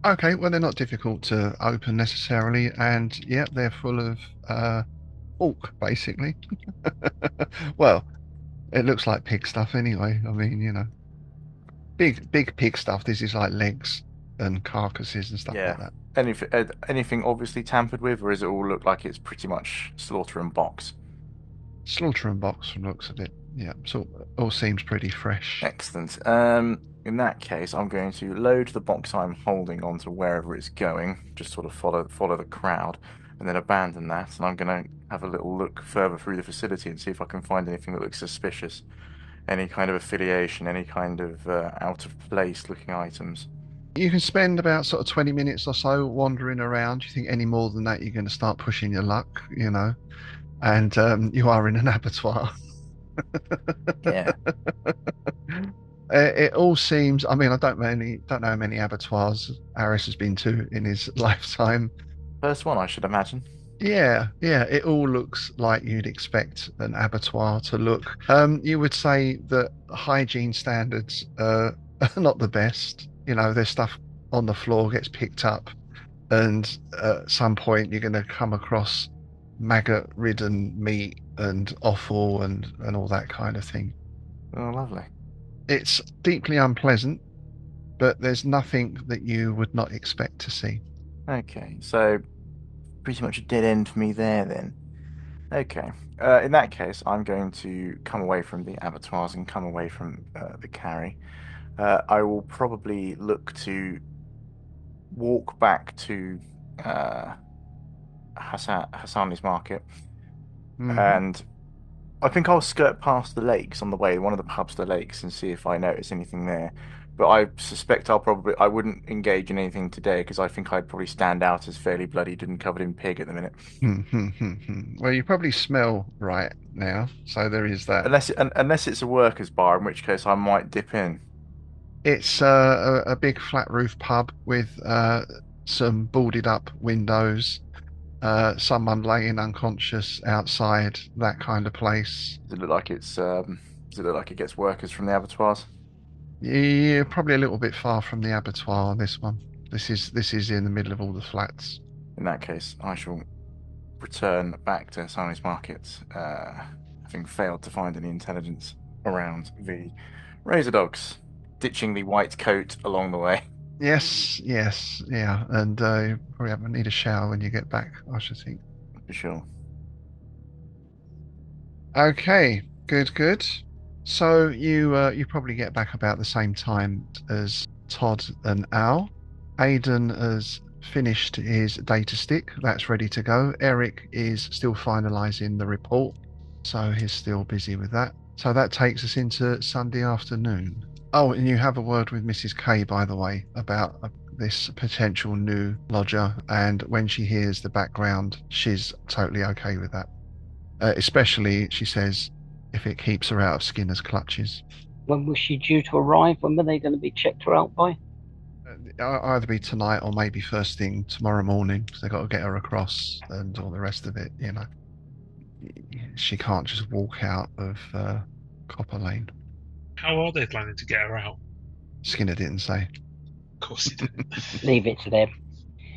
Okay, well, they're not difficult to open necessarily, and yeah, they're full of orc, basically. Well, it looks like pig stuff anyway. I mean, you know, big pig stuff. This is like legs and carcasses and stuff Yeah. like that. Anything obviously tampered with, or does it all look like it's pretty much slaughter and box? Slaughter and box from the looks of it. Yeah, so all seems pretty fresh. Excellent. In that case, I'm going to load the box I'm holding onto wherever it's going, just sort of follow the crowd, and then abandon that. And I'm going to have a little look further through the facility and see if I can find anything that looks suspicious, any kind of affiliation, any kind of out of place looking items. You can spend about sort of 20 minutes or so wandering around. You think any more than that, you're going to start pushing your luck, you know, and you are in an abattoir. Yeah. It all seems. I mean, I don't know how many abattoirs Arys has been to in his lifetime. First one, I should imagine. Yeah, it all looks like you'd expect an abattoir to look. You would say that hygiene standards are not the best. You know, there's stuff on the floor gets picked up, and at some point you're going to come across maggot-ridden meat and offal and all that kind of thing. Oh, lovely. It's deeply unpleasant, but there's nothing that you would not expect to see. Okay, so pretty much a dead end for me there then. Okay. In that case, I'm going to come away from the abattoirs and come away from the carry. I will probably look to walk back to Hassani's market, and I think I'll skirt past the lakes on the way, one of the pubs to the lakes, and see if I notice anything there. But I suspect I wouldn't engage in anything today because I think I'd probably stand out as fairly bloodied and covered in pig at the minute. Well, you probably smell right now, so there is that. Unless it's a workers' bar, in which case I might dip in. It's a big flat roof pub with some boarded up windows, someone laying unconscious outside, that kind of place. Does it look like it gets workers from the abattoirs? You're probably a little bit far from the abattoir on this one. This is in the middle of all the flats. In that case, I shall return back to Hassani's market, having failed to find any intelligence around the Razordogz, ditching the white coat along the way. Yes, yes, yeah, and you probably need a shower when you get back, I should think. For sure. Okay, good, good. So you probably get back about the same time as Todd and Al. Ayden has finished his data stick. That's ready to go. Eric is still finalizing the report, so he's still busy with that. So that takes us into Sunday afternoon. Oh, and you have a word with Mrs. K, by the way, about this potential new lodger, and when she hears the background, she's totally okay with that. Especially, she says, if it keeps her out of Skinner's clutches. When was she due to arrive? When were they going to be checked her out by? Either be tonight or maybe first thing tomorrow morning, because they've got to get her across and all the rest of it, you know. She can't just walk out of Copper Lane. How are they planning to get her out? Skinner didn't say. Of course he didn't. Leave it to them.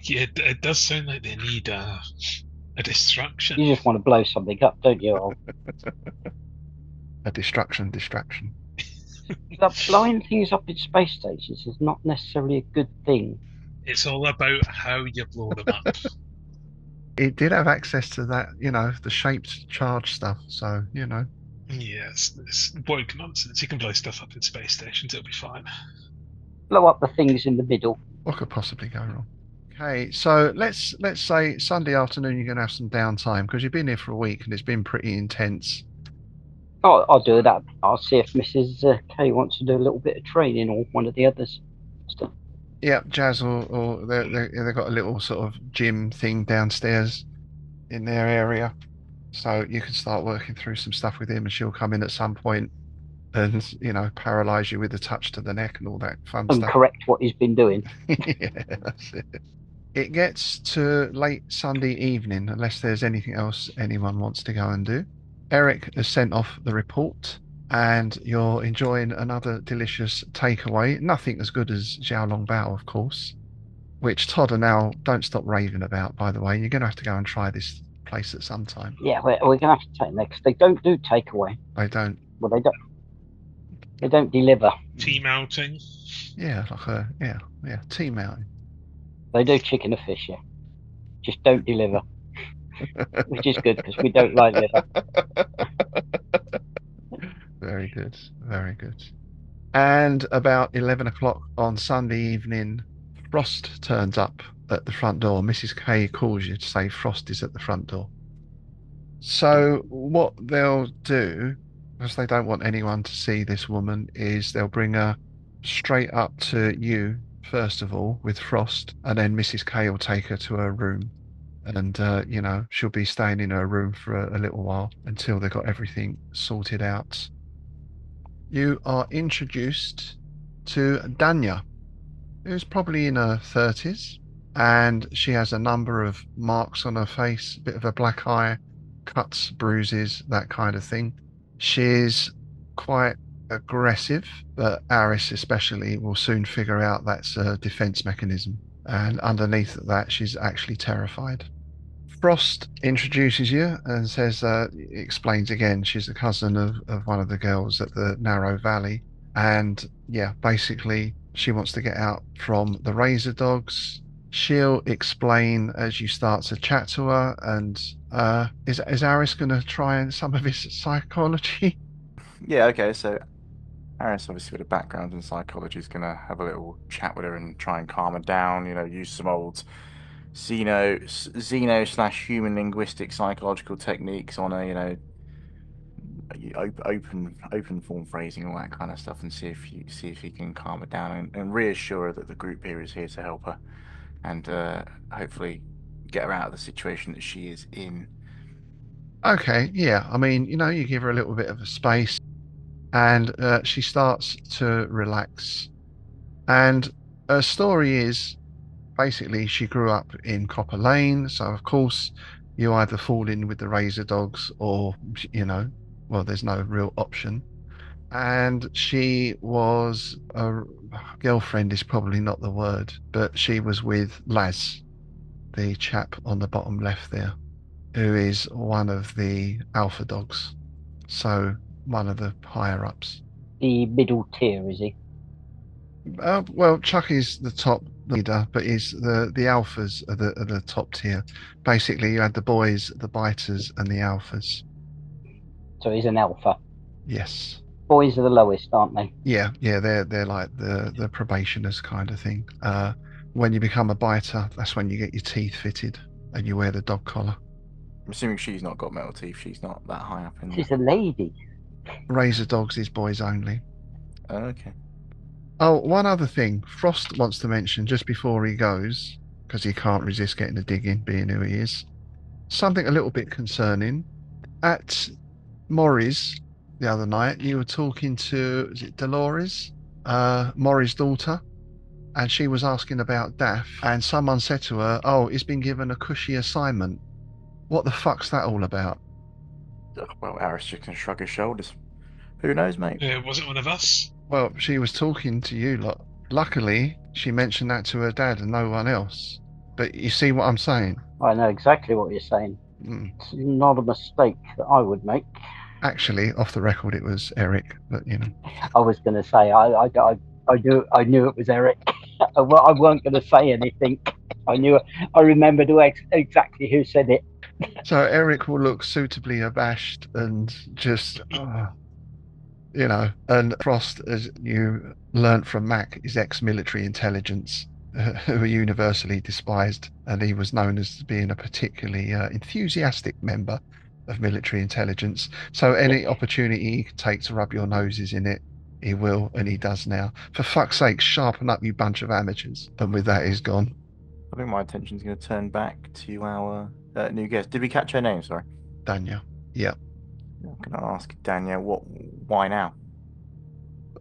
Yeah, it does sound like they need a distraction. You just want to blow something up, don't you? A distraction. But blowing things up in space stations is not necessarily a good thing. It's all about how you blow them up. It did have access to that, you know, the shaped charge stuff, so, you know. Yes, it's woke nonsense. You can blow stuff up in space stations, it'll be fine. Blow up the things in the middle. What could possibly go wrong? Okay, so let's say Sunday afternoon you're going to have some downtime because you've been here for a week and it's been pretty intense. Oh, I'll do that. I'll see if Mrs. K wants to do a little bit of training or one of the others. Yeah, Jazz or they've got a little sort of gym thing downstairs in their area, so you can start working through some stuff with him, and she'll come in at some point and, you know, paralyze you with a touch to the neck and all that fun And stuff. correct what he's been doing. Yeah, that's it. It gets to late Sunday evening, unless there's anything else anyone wants to go and do. Eric has sent off the report, and you're enjoying another delicious takeaway. Nothing as good as Xiaolongbao, of course, which Todd and Al don't stop raving about, by the way. You're going to have to go and try this place at some time. Yeah, we're going to have to take them there because they don't do takeaway. They don't. Well, they don't. They don't deliver. Team outing. Yeah, like a team outing. They do chicken and fish, yeah. Just don't deliver. Which is good because we don't like liver. Very good, very good. And about 11 o'clock on Sunday evening, Frost turns up at the front door. Mrs. K calls you to say Frost is at the front door. So what they'll do, because they don't want anyone to see this woman, is they'll bring her straight up to you, first of all, with Frost, and then Mrs. K will take her to her room. And, you know, she'll be staying in her room for a little while until they've got everything sorted out. You are introduced to Danya, who's probably in her 30s, and she has a number of marks on her face, a bit of a black eye, cuts, bruises, that kind of thing. She's quite aggressive, but Arys especially will soon figure out that's a defense mechanism. And underneath that, she's actually terrified. Frost introduces you and says, explains again, she's the cousin of one of the girls at the Narrow Valley. And yeah, basically, she wants to get out from the Razordogz. She'll explain as you start to chat to her. And is Arys going to try some of his psychology? Yeah, okay, so Arys, obviously with a background in psychology, is going to have a little chat with her and try and calm her down, you know, use some old Xeno/human linguistic psychological techniques on a, you know, open form phrasing, all that kind of stuff, and see if he can calm her down and reassure her that the group here is here to help her and hopefully get her out of the situation that she is in. Okay, yeah. I mean, you know, you give her a little bit of a space, and she starts to relax. And her story is basically she grew up in Copper Lane, so of course you either fall in with the Razordogz or, you know, well, there's no real option. And she was a girlfriend is probably not the word, but she was with Laz, the chap on the bottom left there, who is one of the alpha dogs. So one of the higher ups. The middle tier, is he? Well, Chucky's the top leader, but he's the alphas are the top tier. Basically, you had the boys, the biters, and the alphas. So he's an alpha. Yes. Boys are the lowest, aren't they? Yeah, they're like the probationers kind of thing. When you become a biter, that's when you get your teeth fitted and you wear the dog collar. I'm assuming she's not got metal teeth. She's not that high up in there. She's a lady. Razordogz is boys only. Okay. Oh, one other thing Frost wants to mention just before he goes, because he can't resist getting a dig in, being who he is. Something a little bit concerning. At Maury's the other night, you were talking to, is it Dolores? Maury's daughter, and she was asking about Daff, and someone said to her, "Oh, he's been given a cushy assignment." What the fuck's that all about? Well, Arys just can shrug his shoulders. Who knows, mate? Was it one of us? Well, she was talking to you lot. Luckily, she mentioned that to her dad and no one else. But you see what I'm saying? I know exactly what you're saying. Mm. It's not a mistake that I would make. Actually, off the record, it was Eric, but you know. I was going to say I knew it was Eric. I weren't going to say anything. I remembered exactly who said it. So Eric will look suitably abashed and just, you know. And Frost, as you learnt from Mac, is ex-military intelligence, who are universally despised, and he was known as being a particularly enthusiastic member of military intelligence. So any opportunity he can take to rub your noses in it, he will, and he does now. For fuck's sake, sharpen up, you bunch of amateurs. And with that, he's gone. I think my attention's going to turn back to our new guest. Did we catch her name? Sorry. Danya. Yeah. I'm going to ask Danya, why now?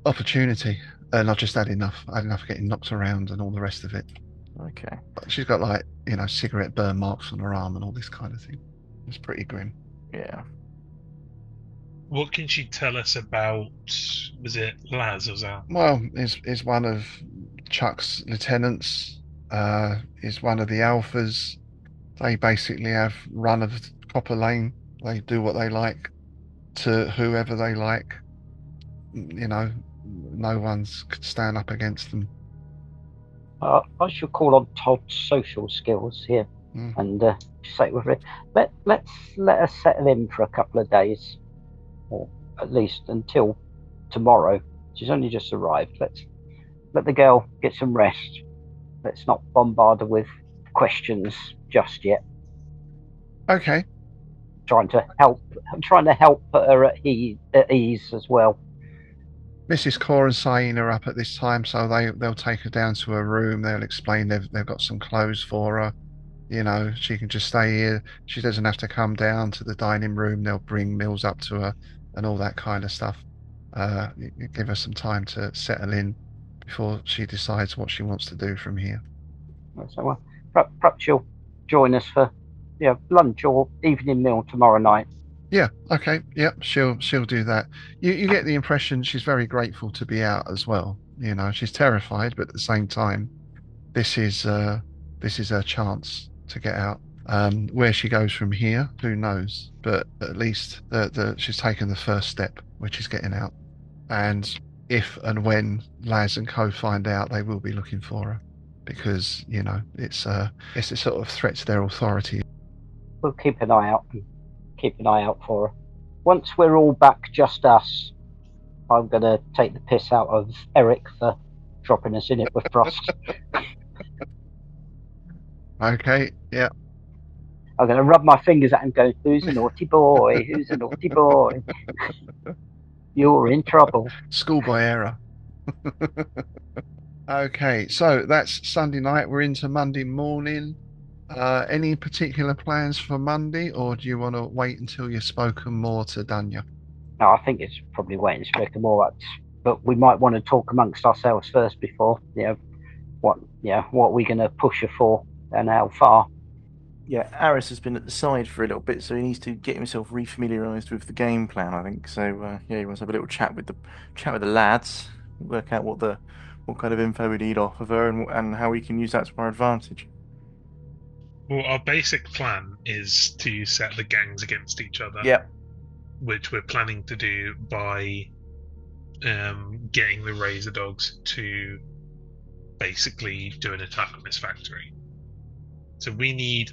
Opportunity. And I've just had enough. I had enough getting knocked around and all the rest of it. Okay. She's got, like, you know, cigarette burn marks on her arm and all this kind of thing. It's pretty grim. Yeah. What can she tell us about? Was it Laz or Zal? Well, is one of Chuck's lieutenants. Is one of the alphas. They basically have run of Copper Lane. They do what they like to whoever they like. You know, no one's could stand up against them. I should call on Todd's social skills here and say with it. Let us settle in for a couple of days, or at least until tomorrow. She's only just arrived. Let the girl get some rest. Let's not bombard her with questions just yet. Okay. I'm trying to help her at ease as well. Mrs. Core and Sain are up at this time, so they'll take her down to her room. They'll explain they've got some clothes for her. You know, she can just stay here. She doesn't have to come down to the dining room. They'll bring meals up to her and all that kind of stuff. Give her some time to settle in before she decides what she wants to do from here. So perhaps she'll join us for lunch or evening meal tomorrow night. Yeah, okay. Yep, she'll do that. You get the impression she's very grateful to be out as well. You know, she's terrified, but at the same time, this is her chance to get out. Where she goes from here, who knows? But at least she's taken the first step, which is getting out. And if and when Laz and Co find out, they will be looking for her, because you know it's a sort of threat to their authority. We'll keep an eye out. Keep an eye out for her. Once we're all back, just us, I'm going to take the piss out of Eric for dropping us in it with Frost. Okay, yeah. I'm going to rub my fingers at him going, who's a naughty boy? Who's a naughty boy? You're in trouble. Schoolboy error. Okay, so that's Sunday night. We're into Monday morning. Any particular plans for Monday, or do you want to wait until you've spoken more to Danya? No, I think it's probably waiting to speak more, but we might want to talk amongst ourselves first before, what we're going to push her for and how far. Yeah, Arys has been at the side for a little bit, so he needs to get himself refamiliarised with the game plan, I think. So he wants to have a little chat with the lads, work out what kind of info we need off of her, and how we can use that to our advantage. Well, our basic plan is to set the gangs against each other. Yep. which we're planning to do by getting the Razordogz to basically do an attack on this factory. So we need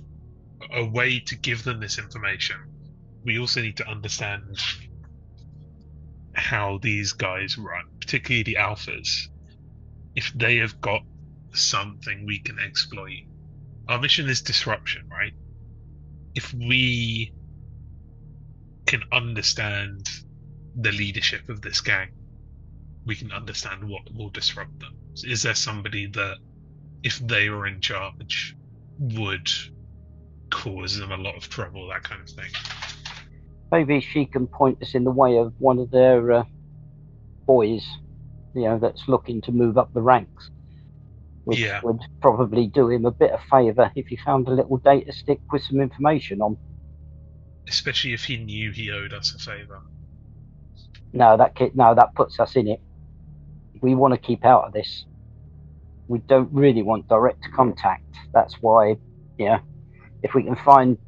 a way to give them this information. We also need to understand how these guys run, particularly the alphas. If they have got something we can exploit. Our mission is disruption, right? If we can understand the leadership of this gang, we can understand what will disrupt them. Is there somebody that, if they were in charge, would cause them a lot of trouble, that kind of thing? Maybe she can point us in the way of one of their boys, that's looking to move up the ranks, which would probably do him a bit of favour if he found a little data stick with some information on. Especially if he knew he owed us a favour. No, that puts us in it. We want to keep out of this. We don't really want direct contact. That's why, if we can find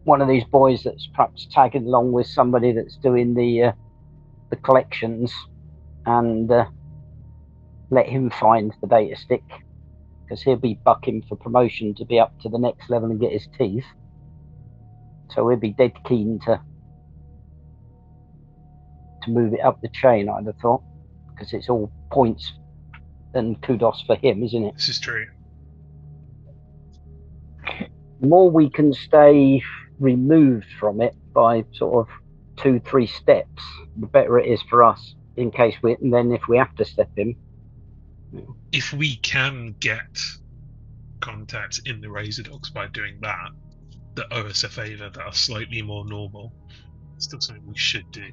one of these boys that's perhaps tagging along with somebody that's doing the collections, and let him find the data stick, because he'll be bucking for promotion to be up to the next level and get his teeth. So we'll be dead keen to move it up the chain, I'd have thought, because it's all points and kudos for him, isn't it? This is true. The more we can stay removed from it by sort of 2-3 steps, the better it is for us, in case and then if we have to step in. If we can get contacts in the Razordogz by doing that owe us a favour, that are slightly more normal, it's still something we should do.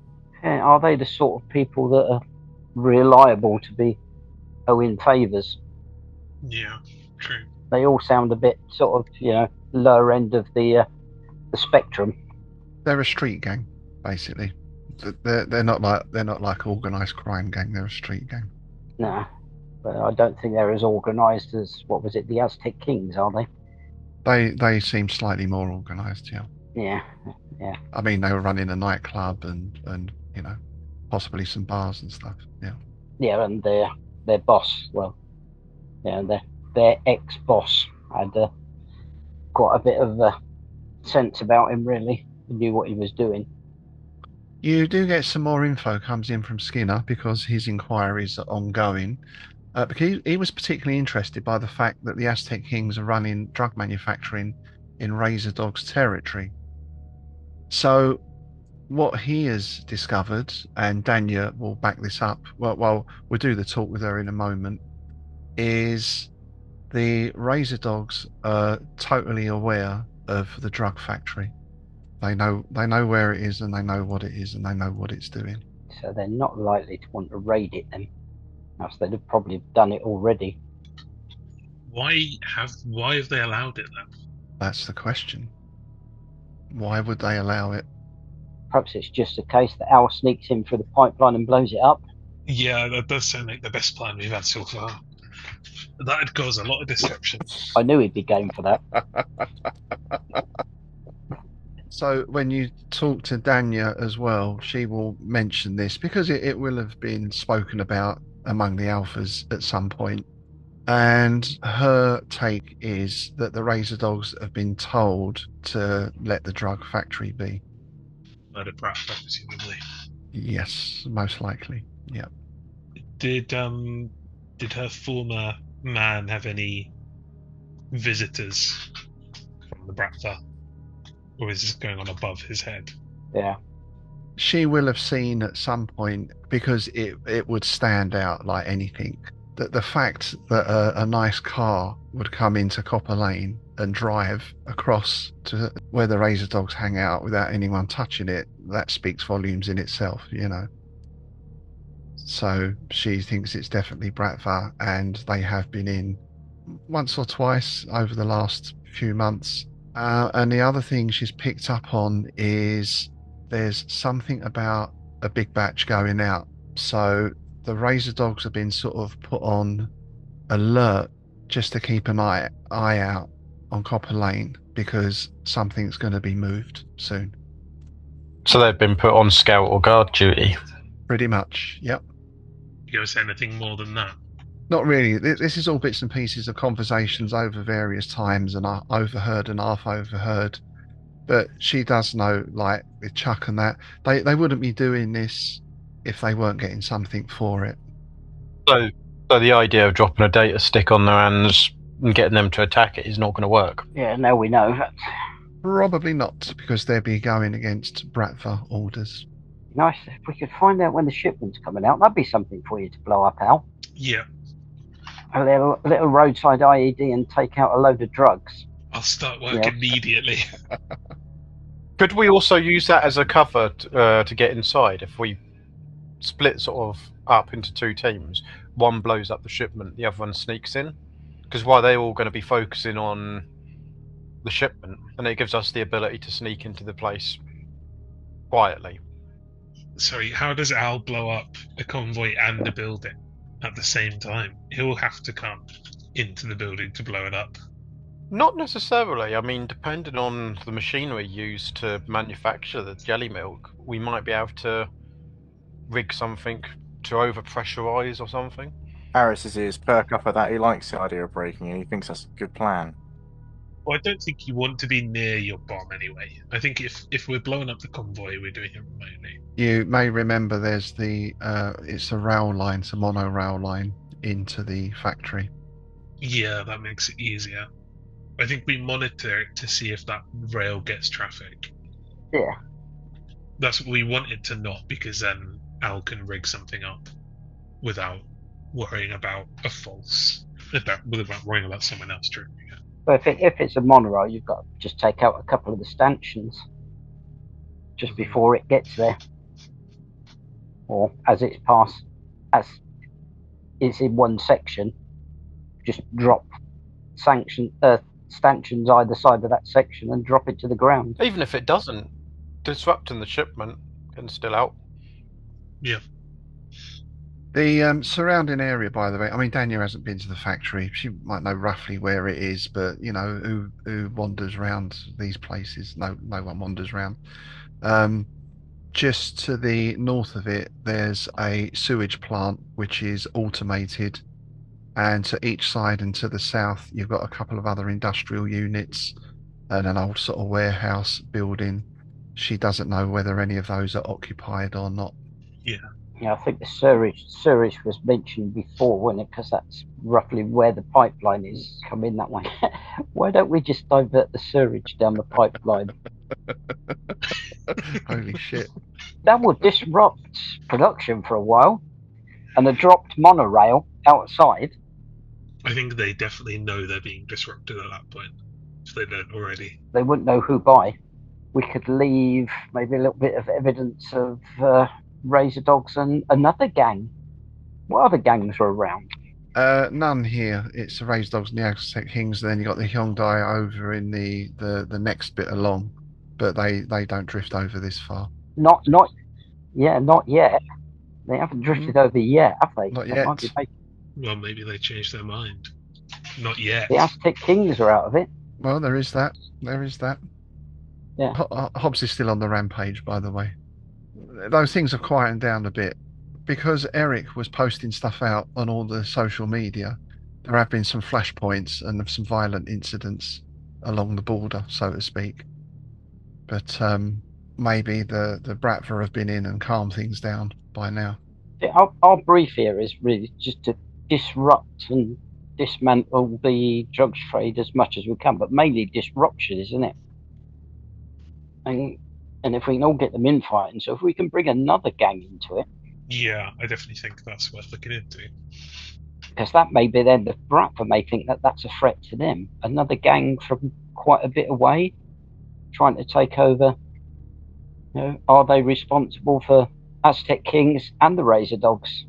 Yeah, are they the sort of people that are reliable to be owing favours? Yeah, true. They all sound a bit sort of, lower end of the spectrum. They're a street gang, basically. They're not like organised crime gang. They're a street gang. No, but I don't think they're as organised as, what was it, the Aztec Kings, are they? They seem slightly more organised, yeah. Yeah. I mean, they were running a nightclub and possibly some bars and stuff. Yeah. Yeah, and their boss, their ex-boss had quite a bit of sense about him, really. He knew what he was doing. You do get some more info comes in from Skinner, because his inquiries are ongoing. Because he was particularly interested by the fact that the Aztec Kings are running drug manufacturing in Razordogz territory. So what he has discovered, and Danya will back this up, well, we'll do the talk with her in a moment, is the Razordogz are totally aware of the drug factory. They know where it is, and they know what it is, and they know what it's doing. So they're not likely to want to raid it then. Else they'd have probably done it already. Why have they allowed it then? That's the question. Why would they allow it? Perhaps it's just a case that Al sneaks in through the pipeline and blows it up. Yeah, that does sound like the best plan we've had so far. That'd cause a lot of disruption. I knew he'd be game for that. So when you talk to Danya as well, she will mention this, because it will have been spoken about among the alphas at some point. And her take is that the Razordogz have been told to let the drug factory be. Murder Bratva, presumably. Yes, most likely. Yeah. Did her former man have any visitors from the Bratva? Or is this going on above his head? Yeah. She will have seen at some point, because it would stand out like anything, that the fact that a nice car would come into Copper Lane and drive across to where the Razordogz hang out without anyone touching it, that speaks volumes in itself, So she thinks it's definitely Bratva, and they have been in once or twice over the last few months. And the other thing she's picked up on is there's something about a big batch going out. So the Razordogz have been sort of put on alert just to keep an eye out on Copper Lane, because something's going to be moved soon. So they've been put on scout or guard duty. Pretty much, yep. You gonna say anything more than that? Not really. This is all bits and pieces of conversations over various times, and I overheard and half overheard. But she does know, like with Chuck and that, they wouldn't be doing this if they weren't getting something for it. So the idea of dropping a data stick on their hands and getting them to attack it is not going to work. Yeah, now we know. Probably not, because they'd be going against Bratva orders. Nice if we could find out when the shipment's coming out. That'd be something for you to blow up, Al. Yeah. A little roadside IED and take out a load of drugs. I'll start work immediately. Could we also use that as a cover to get inside? If we split sort of up into two teams, one blows up the shipment, the other one sneaks in? Because while they're all going to be focusing on the shipment, and it gives us the ability to sneak into the place quietly. Sorry, how does Al blow up a convoy and a building at the same time? He'll have to come into the building to blow it up. Not necessarily. I mean, depending on the machinery used to manufacture the jelly milk, we might be able to rig something to overpressurize or something. Arys' ears perk up at that. He likes the idea of breaking in. He thinks that's a good plan. Well, I don't think you want to be near your bomb anyway. I think if we're blowing up the convoy, we're doing it remotely. You may remember there's it's a rail line, it's a monorail line into the factory. Yeah, that makes it easier. I think we monitor it to see if that rail gets traffic. Yeah. That's what we want it to not, because then Al can rig something up without worrying about without worrying about someone else triggering it. But if it's a monorail, you've got to just take out a couple of the stanchions just before it gets there, or as it's passed, as it's in one section, just drop stanchions either side of that section and drop it to the ground. Even if it doesn't, disrupting the shipment can still help. Yeah. The surrounding area, by the way, I mean, Danya hasn't been to the factory. She might know roughly where it is, but you know, who wanders around these places? No one wanders around. Just to the north of it, there's a sewage plant which is automated, and to each side and to the south, you've got a couple of other industrial units and an old sort of warehouse building. She doesn't know whether any of those are occupied or not. Yeah. Yeah, I think the sewage was mentioned before, wasn't it? Because that's roughly where the pipeline is coming that way. Why don't we just divert the sewage down the pipeline? Holy shit. That would disrupt production for a while. And a dropped monorail outside. I think they definitely know they're being disrupted at that point, if they don't already. They wouldn't know who by. We could leave maybe a little bit of evidence of Razordogz and another gang. What other gangs are around? None here. It's the Razordogz and the Aztec Kings. Then you got the Hyundai over in the next bit along, but they don't drift over this far. Not yet. They haven't drifted over yet, have they? Not yet. Well, maybe they changed their mind. Not yet. The Aztec Kings are out of it. Well, there is that. Yeah. Hobbs is still on the rampage, by the way. Those things have quietened down a bit because Eric was posting stuff out on all the social media. There have been some flashpoints and some violent incidents along the border, so to speak. But maybe the Bratva have been in and calmed things down by now. Our brief here is really just to disrupt and dismantle the drugs trade as much as we can, but mainly disruption, isn't it? And if we can all get them in fighting, so if we can bring another gang into it. Yeah, I definitely think that's worth looking into. Because that may be then the Bratva may think that that's a threat to them. Another gang from quite a bit away, trying to take over. You know, are they responsible for Aztec Kings and the Razordogz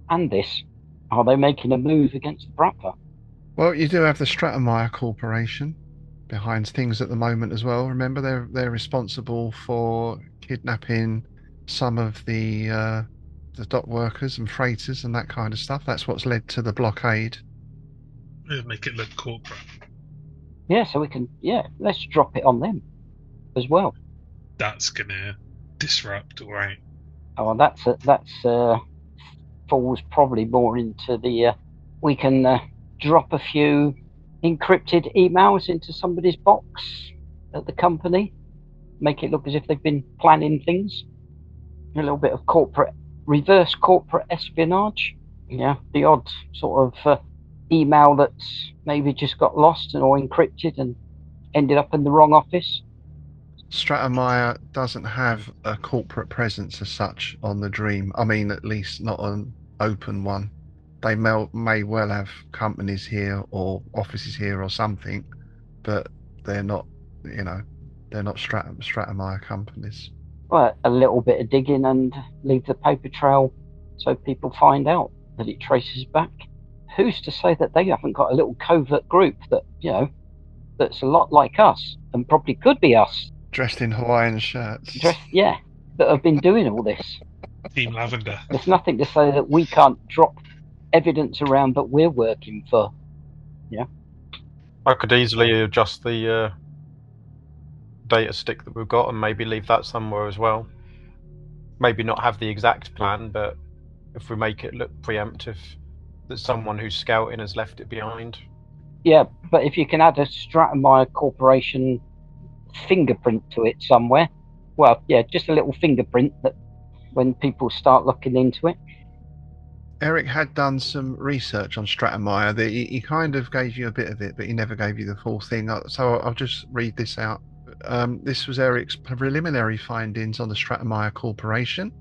and this? Are they making a move against the Bratva? Well, you do have the Stratemeyer Corporation behind things at the moment as well. Remember, they're responsible for kidnapping some of the dock workers and freighters and that kind of stuff. That's what's led to the blockade. Make it look corporate. Yeah, so we can. Yeah, let's drop it on them as well. That's gonna disrupt, all right. Oh, that's falls probably more into the we can drop a few encrypted emails into somebody's box at the company, make it look as if they've been planning things. A little bit of reverse corporate espionage. Yeah, the odd sort of email that's maybe just got lost or encrypted and ended up in the wrong office. Stratemeyer doesn't have a corporate presence as such on the Dream. I mean, at least not an open one. They may well have companies here or offices here or something, but they're not, they're not Stratemeyer companies. Well, a little bit of digging and leave the paper trail so people find out that it traces back. Who's to say that they haven't got a little covert group that, that's a lot like us and probably could be us? Dressed in Hawaiian shirts. That have been doing all this. Team Lavender. There's nothing to say that we can't drop evidence around that we're working for. Yeah. I could easily adjust the data stick that we've got and maybe leave that somewhere as well. Maybe not have the exact plan, but if we make it look preemptive, that someone who's scouting has left it behind. Yeah, but if you can add a Stratemeyer Corporation fingerprint to it somewhere, well, yeah, just a little fingerprint that when people start looking into it. Eric had done some research on Stratemeyer. He kind of gave you a bit of it, but he never gave you the full thing. So I'll just read this out. This was Eric's preliminary findings on the Stratemeyer Corporation.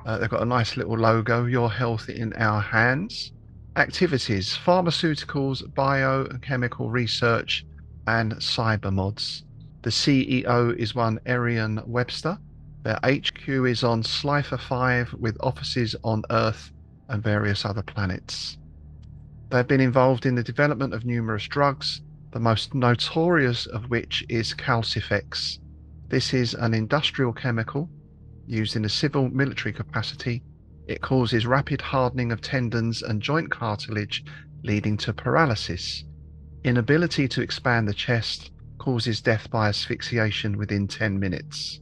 They've got a nice little logo, Your Health in Our Hands. Activities, pharmaceuticals, biochemical research, and cyber mods. The CEO is one Arian Webster. Their HQ is on Slifer 5 with offices on Earth and various other planets. They've been involved in the development of numerous drugs, the most notorious of which is Calcifex. This is an industrial chemical used in a civil military capacity. It causes rapid hardening of tendons and joint cartilage, leading to paralysis. Inability to expand the chest causes death by asphyxiation within 10 minutes.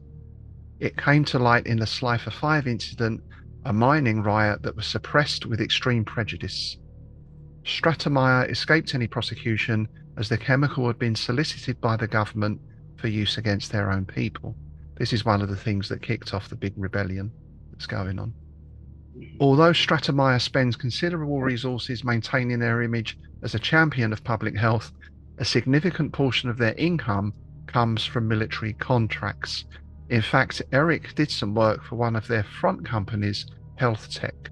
It came to light in the Slifer 5 incident, a mining riot that was suppressed with extreme prejudice. Stratemeyer escaped any prosecution as the chemical had been solicited by the government for use against their own people. This is one of the things that kicked off the big rebellion that's going on. Although Stratemeyer spends considerable resources maintaining their image as a champion of public health, a significant portion of their income comes from military contracts. In fact, Eric did some work for one of their front companies, Health Tech.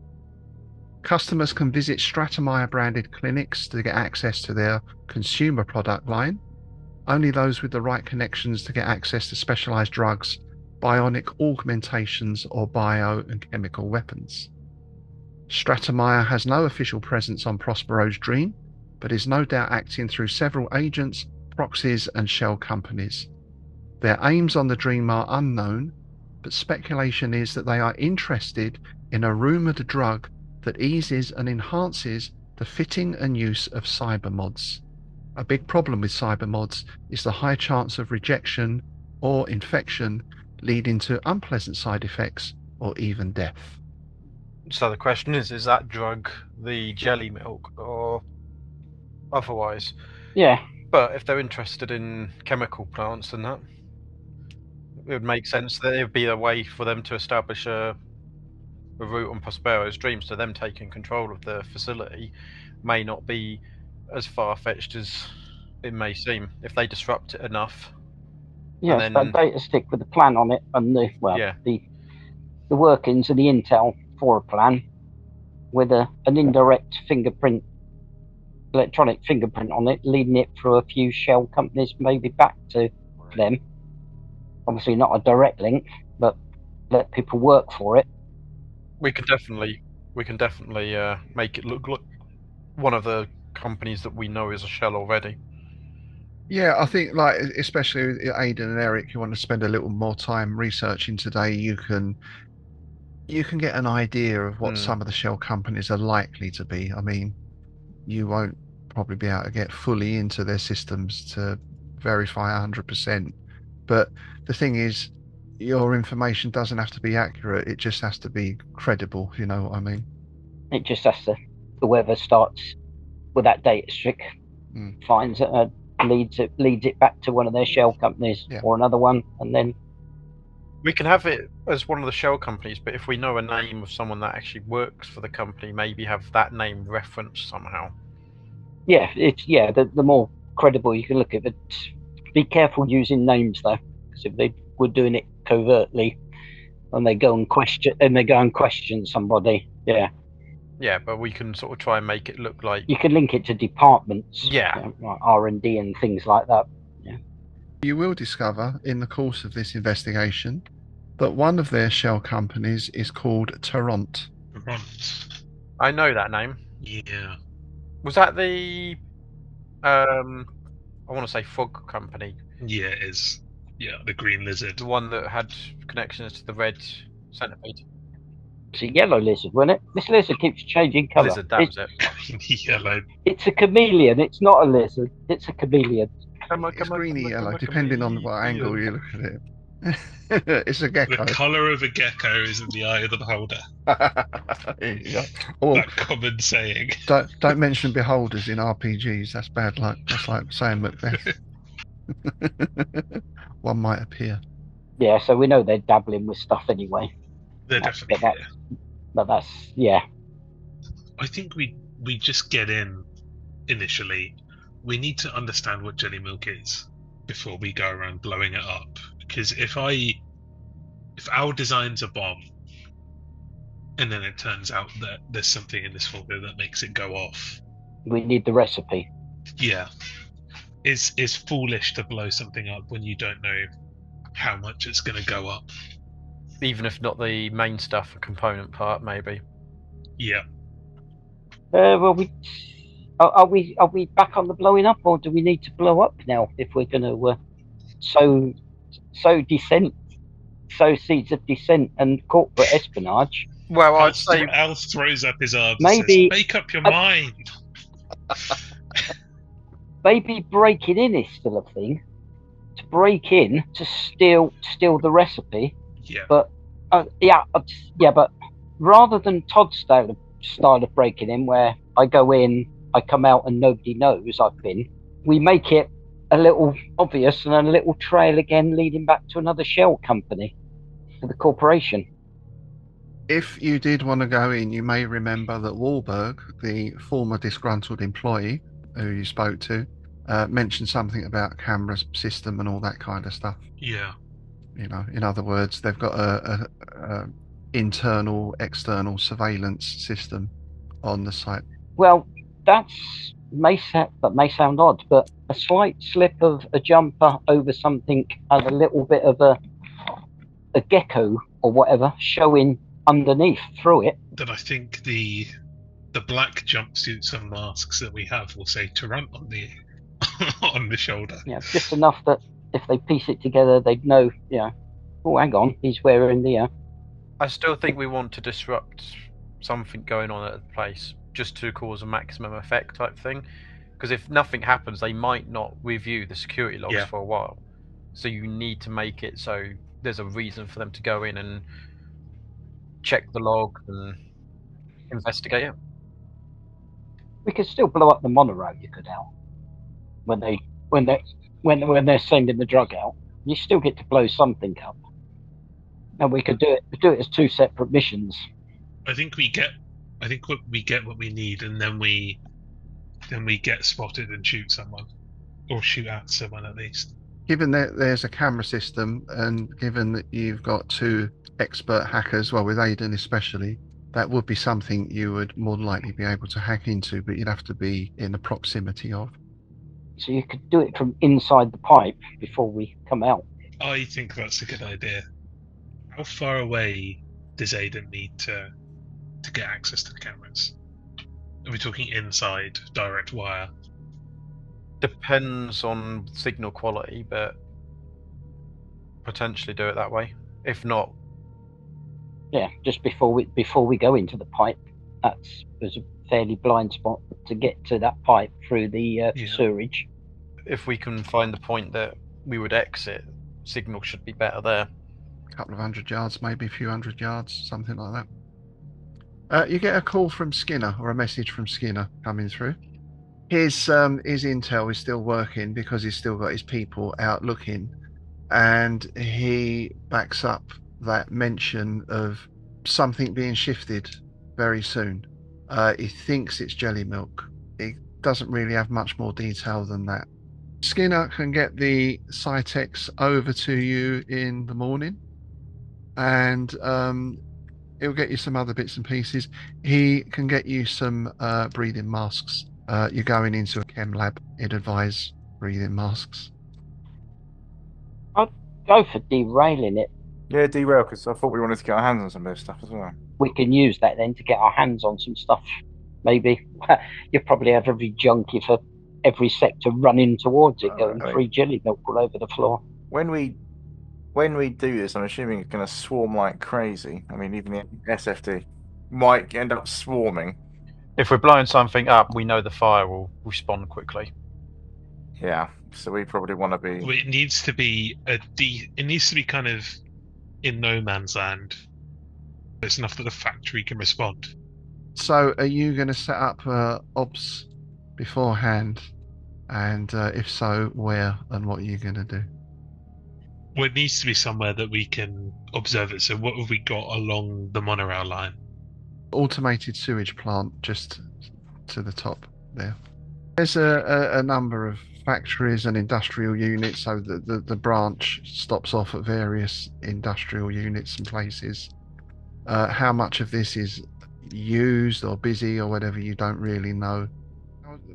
Customers can visit Stratemeyer branded clinics to get access to their consumer product line. Only those with the right connections to get access to specialized drugs, bionic augmentations, or bio and chemical weapons. Stratemeyer has no official presence on Prospero's Dream, but is no doubt acting through several agents, proxies, and shell companies. Their aims on the Dream are unknown, but speculation is that they are interested in a rumoured drug that eases and enhances the fitting and use of cyber mods. A big problem with cyber mods is the high chance of rejection or infection, leading to unpleasant side effects or even death. So the question is that drug the jelly milk or otherwise? Yeah. But if they're interested in chemical plants and that, it would make sense that it would be a way for them to establish a route on Prospero's Dream, so them taking control of the facility may not be as far-fetched as it may seem if they disrupt it enough. Yes, then, that data stick with the plan on it and the workings and the intel for a plan with an indirect fingerprint, electronic fingerprint on it, leading it through a few shell companies, maybe back to them. Obviously not a direct link, but let people work for it. We can definitely make it look like one of the companies that we know is a shell already. Yeah, I think, like, especially with Ayden and Eric, you want to spend a little more time researching today. You can get an idea of what some of the shell companies are likely to be. I mean, you won't probably be able to get fully into their systems to verify 100%. But the thing is, your information doesn't have to be accurate. It just has to be credible. You know what I mean? It just has to, whoever starts with that data streak finds it, leads it back to one of their shell companies or another one, and then we can have it as one of the shell companies. But if we know a name of someone that actually works for the company, maybe have that name referenced somehow. Yeah, the more credible you can look at it. Be careful using names though, because if they were doing it covertly, and they go and question somebody, yeah, but we can sort of try and make it look like you can link it to departments, yeah, like R&D and things like that. Yeah, you will discover in the course of this investigation that one of their shell companies is called Tarrant. I know that name. Yeah. Was that the I want to say fog company? Yeah, it is. Yeah, the green lizard. The one that had connections to the red centipede. It's a yellow lizard, wasn't it? This lizard keeps changing colour. Lizard, that was it. Yellow. It's a chameleon. It's not a lizard. It's a chameleon. It's greeny yellow, depending on what angle you look at it. It's a gecko. The colour of a gecko is in the eye of the beholder. Or, that common saying. Don't mention beholders in RPGs. That's bad luck. That's like saying Macbeth. One might appear. Yeah, so we know they're dabbling with stuff anyway. They're definitely here. But that's I think we just get in initially. We need to understand what jelly milk is before we go around blowing it up. Because if our design's a bomb, and then it turns out that there's something in this folder that makes it go off, we need the recipe. Yeah, it's foolish to blow something up when you don't know how much it's going to go up. Even if not the main stuff, a component part, maybe. Yeah. Well, are we back on the blowing up, or do we need to blow up now if we're going to sow seeds of dissent and corporate espionage? Well, I'd say Alf throws up his arms. Maybe and says, make up your mind. Maybe breaking in is still a thing. To break in to steal the recipe. Yeah. But but rather than Todd's style of breaking in, where I go in, I come out, and nobody knows I've been, we make it a little obvious and a little trail again leading back to another shell company, to the corporation. If you did want to go in, you may remember that Wahlberg, the former disgruntled employee who you spoke to, mentioned something about camera system and all that kind of stuff. Yeah. You know, in other words, they've got a internal, external surveillance system on the site. Well, that may sound odd, but a slight slip of a jumper over something and a little bit of a gecko or whatever showing underneath through it. Then I think the black jumpsuits and masks that we have will say Tarrant on the on the shoulder. Yeah, just enough that if they piece it together, they'd know. Yeah. Oh, hang on, he's wearing the. I still think we want to disrupt something going on at the place, just to cause a maximum effect type thing. Because if nothing happens, they might not review the security logs for a while. So you need to make it so there's a reason for them to go in and check the log and investigate it. We could still blow up the monorail you could out when they're sending the drug out. You still get to blow something up, and we could do it as two separate missions. I think we get what we need, and then we get spotted and shoot someone, or shoot at someone at least. Given that there's a camera system, and given that you've got two expert hackers, well, with Ayden especially, that would be something you would more than likely be able to hack into, but you'd have to be in the proximity of. So you could do it from inside the pipe before we come out. I think that's a good idea. How far away does Ayden need to get access to the cameras? Are we talking inside, direct wire? Depends on signal quality, but potentially do it that way. If not, just before we go into the pipe, there's a fairly blind spot to get to that pipe through the sewerage. If we can find the point that we would exit, signal should be better there. a couple of 100 yards, maybe a few 100 yards, something like that. You get a call from Skinner, or a message from Skinner coming through. His intel is still working because he's still got his people out looking, and he backs up that mention of something being shifted very soon. He thinks it's jelly milk. He doesn't really have much more detail than that. Skinner can get the Cytex over to you in the morning, and he'll get you some other bits and pieces. He can get you some breathing masks. You're going into a chem lab. He'd advise breathing masks. I'd go for derailing it. Yeah, derail, because I thought we wanted to get our hands on some of this stuff as well. We can use that then to get our hands on some stuff. Maybe you probably have every junkie for every sector running towards it, going free jelly milk all over the floor. When we do this, I'm assuming it's going to swarm like crazy. I mean, even the SFD might end up swarming. If we're blowing something up, we know the fire will respond quickly. Yeah, so we probably want to be. Well, it needs to be it needs to be kind of in no man's land. It's enough that the factory can respond. So, are you going to set up obs beforehand? And if so, where and what are you going to do? Well, it needs to be somewhere that we can observe it. So, what have we got along the monorail line? Automated sewage plant just to the top there. There's a number of factories and industrial units, so the branch stops off at various industrial units and places. How much of this is used or busy or whatever, you don't really know.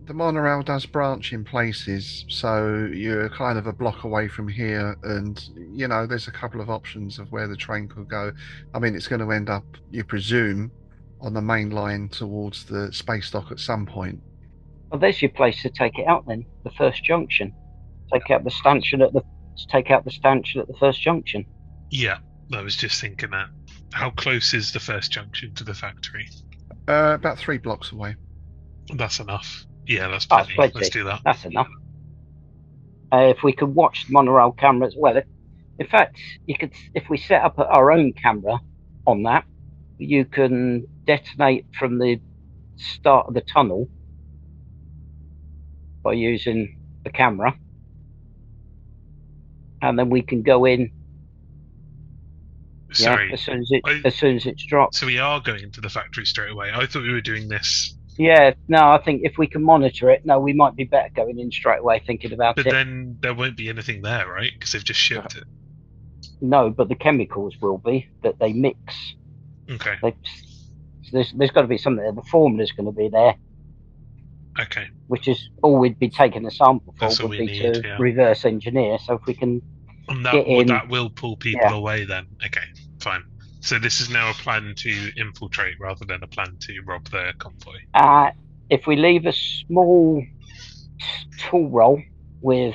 The monorail does branch in places, so you're kind of a block away from here, and you know there's a couple of options of where the train could go. I mean, it's going to end up, you presume, on the main line towards the space dock at some point. Well, there's your place to take it out then. The first junction. Take out the stanchion at the first junction. Yeah, I was just thinking that. How close is the first junction to the factory? About 3 blocks away. That's enough. Yeah, that's plenty. Let's do that. That's enough. If we could watch the monorail camera as well. In fact, you could, if we set up our own camera on that, you can detonate from the start of the tunnel by using the camera, and then we can go in. Sorry. Yeah, as soon as it's dropped. So we are going into the factory straight away. I thought we were doing this. Yeah, no, I think if we can monitor it, no, we might be better going in straight away thinking about it. But then there won't be anything there, right? Because they've just shipped it. No, but the chemicals will be that they mix. Okay. There's got to be something there. The formula's going to be there. Okay. Which is all we'd be taking a sample for, That's would be need, to reverse engineer. So if we can get in, that will pull people away then. Okay, fine. So this is now a plan to infiltrate rather than a plan to rob the convoy. If we leave a small tool roll with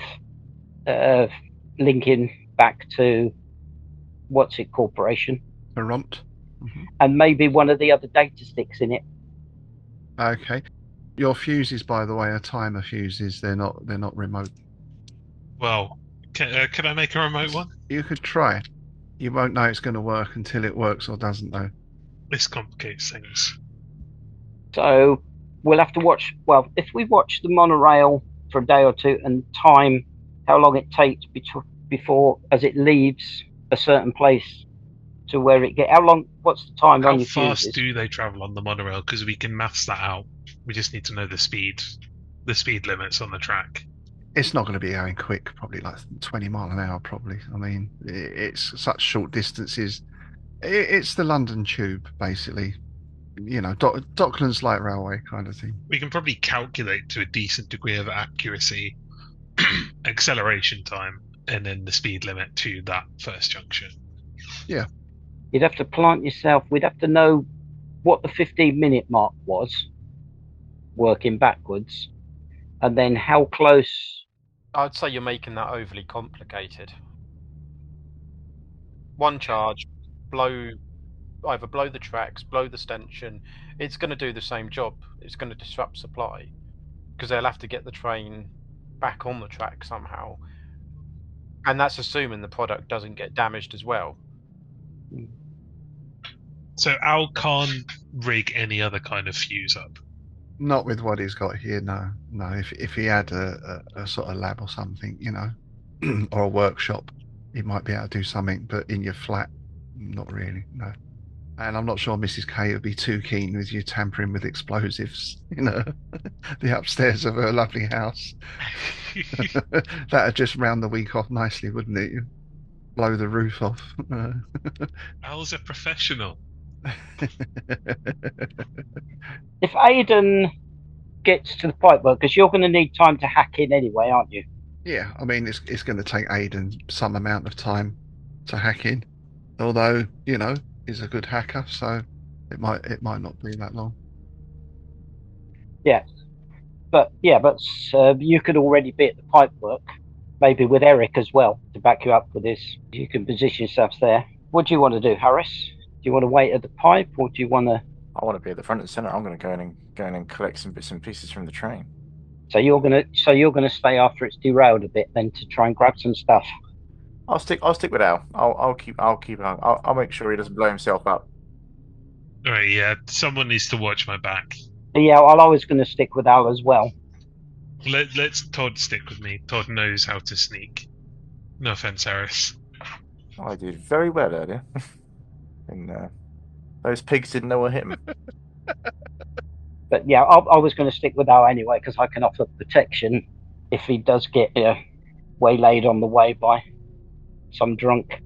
linking back to what's it corporation, Vermont, and maybe one of the other data sticks in it. Okay. Your fuses, by the way, are timer fuses. They're not remote. Well, can I make a remote one? You could try. You won't know it's going to work until it works or doesn't, though. This complicates things. So we'll have to watch. Well, if we watch the monorail for a day or two and time how long it takes before as it leaves a certain place to where it gets. How long? What's the time on your fuses? How fast do they travel on the monorail? Because we can maths that out. We just need to know the speed limits on the track. It's not going to be going quick, probably like 20 mile an hour, probably. I mean, it's such short distances. It's the London Tube, basically. You know, Docklands Light Railway kind of thing. We can probably calculate to a decent degree of accuracy acceleration time and then the speed limit to that first junction. Yeah. You'd have to plant yourself. We'd have to know what the 15-minute mark was, working backwards, and then how close. I'd say you're making that overly complicated. One charge, either blow the tracks, blow the stanchion. It's going to do the same job. It's going to disrupt supply because they'll have to get the train back on the track somehow. And that's assuming the product doesn't get damaged as well. So Al can't rig any other kind of fuse up. Not with what he's got here, no. No, if he had a sort of lab or something, you know, or a workshop, he might be able to do something, but in your flat, not really, no. And I'm not sure Mrs. K would be too keen with you tampering with explosives, you know, the upstairs of her lovely house. That'd just round the week off nicely, wouldn't it? Blow the roof off. Al's a professional. If Ayden gets to the pipework, because you're going to need time to hack in anyway, aren't you? Yeah, I mean, it's going to take Ayden some amount of time to hack in. Although, you know, he's a good hacker, so it might not be that long. But you could already be at the pipework, maybe with Eric as well to back you up for this. You can position yourselves there. What do you want to do, Harris? Do you want to wait at the pipe, or do you want to? I want to be at the front and center. I'm going to go in and collect some bits and pieces from the train. So you're gonna stay after it's derailed a bit, then to try and grab some stuff. I'll stick with Al. I'll make sure he doesn't blow himself up. All right, yeah. Someone needs to watch my back. Yeah, I was going to stick with Al as well. Let's Todd stick with me. Todd knows how to sneak. No offense, Arys. I did very well earlier. And those pigs didn't know what hit him. But yeah, I was going to stick with Al anyway because I can offer protection if he does get waylaid on the way by some drunk.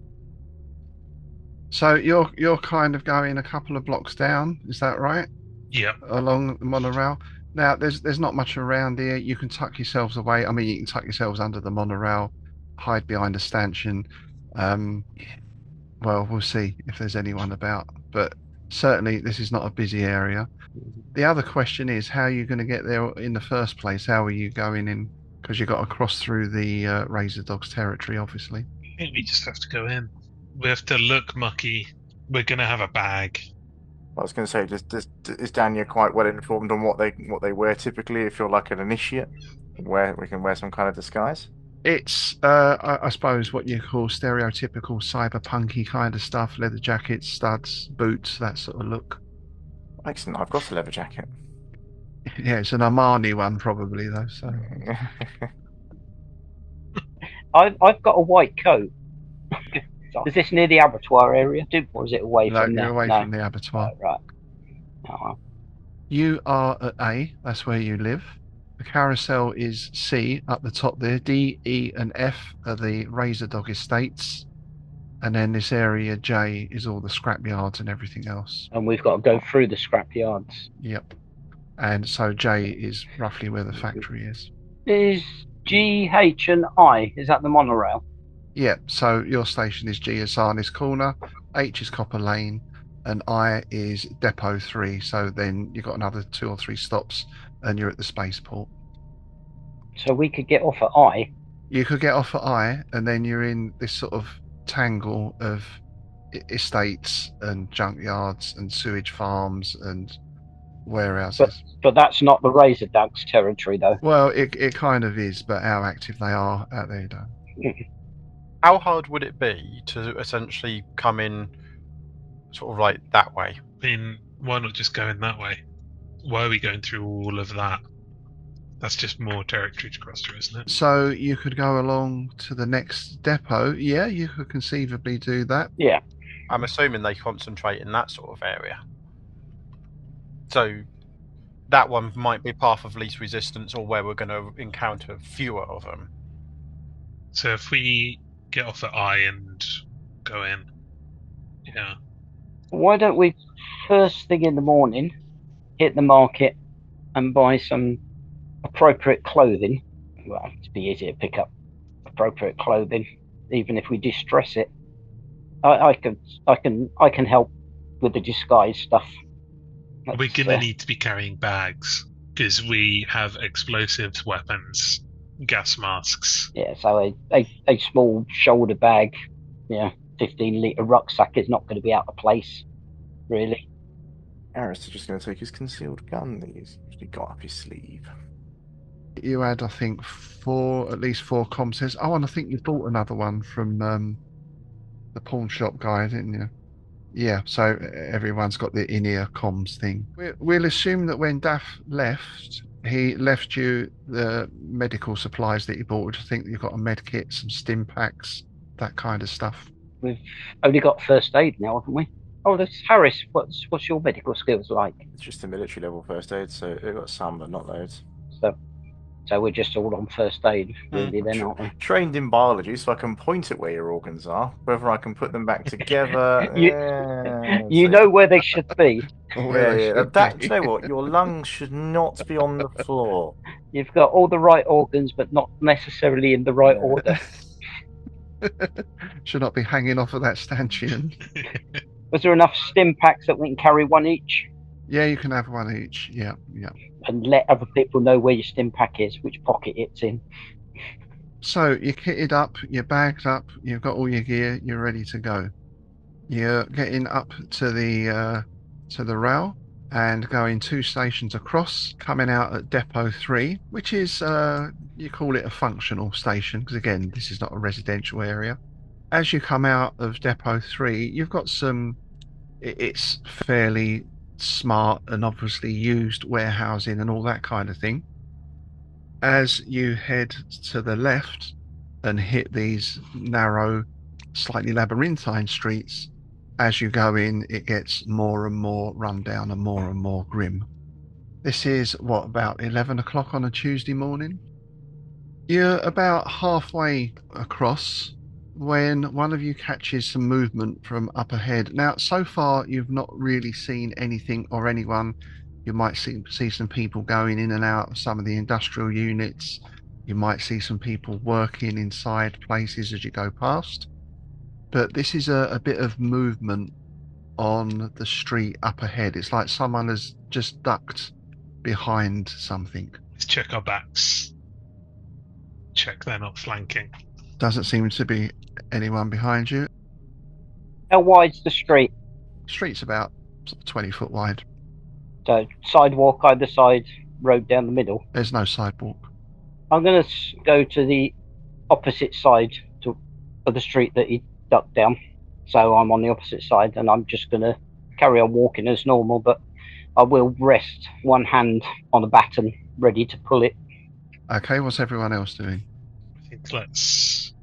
So you're kind of going a couple of blocks down, is that right? Yeah. Along the monorail. Now there's not much around here. You can tuck yourselves away. I mean, you can tuck yourselves under the monorail, hide behind a stanchion. Well, we'll see if there's anyone about, but certainly this is not a busy area. The other question is, how are you going to get there in the first place? How are you going in? Because you've got to cross through the Razordogz territory, obviously. I think we just have to go in. We have to look mucky. We're going to have a bag. I was going to say, is Danya quite well informed on what they wear typically? If you're like an initiate, where we can wear some kind of disguise. It's, I suppose, what you call stereotypical cyberpunky kind of stuff: leather jackets, studs, boots, that sort of look. Excellent. I've got a leather jacket. Yeah, it's an Armani one, probably though. So I've got a white coat. Is this near the abattoir area, or is it away no, from you're there? away from the abattoir. Right. Oh, You are at A. That's where you live. The carousel is C up the top there. D, E, and F are the Razordogz estates, and then this area J is all the scrapyards and everything else. and we've got to go through the scrapyards. Yep. And so J is roughly where the factory is. Is G, H, and I? Is that the monorail? Yeah. So your station is G is Sarnis Corner, H is Copper Lane, and I is Depot 3. So then you've got another 2 or 3 stops, and you're at the spaceport. So we could get off at I. You could get off at I, and then you're in this sort of tangle of estates and junkyards and sewage farms and warehouses. But that's not the Razordogz territory, though. Well, it kind of is, but how active they are out there, you don't. How hard would it be to essentially come in sort of like that way? I mean, why not just go in that way? Why are we going through all of that? That's just more territory to cross through, isn't it? So you could go along to the next depot. Yeah, you could conceivably do that. Yeah. I'm assuming they concentrate in that sort of area. So that one might be path of least resistance, or where we're going to encounter fewer of them. So if we get off at I and go in, yeah. Why don't we first thing in the morning hit the market and buy some appropriate clothing? Well, it'd be easier to pick up appropriate clothing, even if we distress it. I can help with the disguise stuff. We're gonna need to be carrying bags because we have explosives, weapons, gas masks. Yeah, so a small shoulder bag, 15-litre rucksack is not going to be out of place, really. Arys is just going to take his concealed gun that he's usually got up his sleeve. You had, I think, at least four comp sets. Oh, and I think you bought another one from the pawn shop guy, didn't you? Yeah, so everyone's got the in-ear comms thing. We'll assume that when Daff left, he left you the medical supplies that you bought, which I think you've got a med kit, some stim packs, that kind of stuff. We've only got first aid now, haven't we? Oh, that's Harris. What's your medical skills like? It's just a military level first aid, so they've got some, but not loads. So we're just all on first aid, really, then, aren't we? Trained in biology, so I can point at where your organs are. Whether I can put them back together, You know where they should be. Where Do you know what? Your lungs should not be on the floor. You've got all the right organs, but not necessarily in the right order. Should not be hanging off of that stanchion. Was there enough stim packs that we can carry one each? Yeah, you can have one each. Yeah. And let other people know where your stim pack is, which pocket it's in. So you're kitted up, you're bagged up, you've got all your gear, you're ready to go. You're getting up to the rail and going 2 stations across, coming out at Depot 3, which is you call it a functional station because again, this is not a residential area. As you come out of Depot 3, you've got it's fairly smart and obviously used warehousing and all that kind of thing. As you head to the left and hit these narrow, slightly labyrinthine streets, as you go in, it gets more and more run down and more grim. This is, about 11 o'clock on a Tuesday morning? You're about halfway across when one of you catches some movement from up ahead. Now, so far, you've not really seen anything or anyone. You might see some people going in and out of some of the industrial units. You might see some people working inside places as you go past. But this is a bit of movement on the street up ahead. It's like someone has just ducked behind something. Let's check our backs. Check they're not flanking. Doesn't seem to be anyone behind you. How wide's the street? Street's about 20 foot wide. So sidewalk either side, road down the middle. There's no sidewalk. I'm going to go to the opposite side of the street that he ducked down. So I'm on the opposite side, and I'm just going to carry on walking as normal, but I will rest one hand on a baton, ready to pull it. Okay, what's everyone else doing? I think let's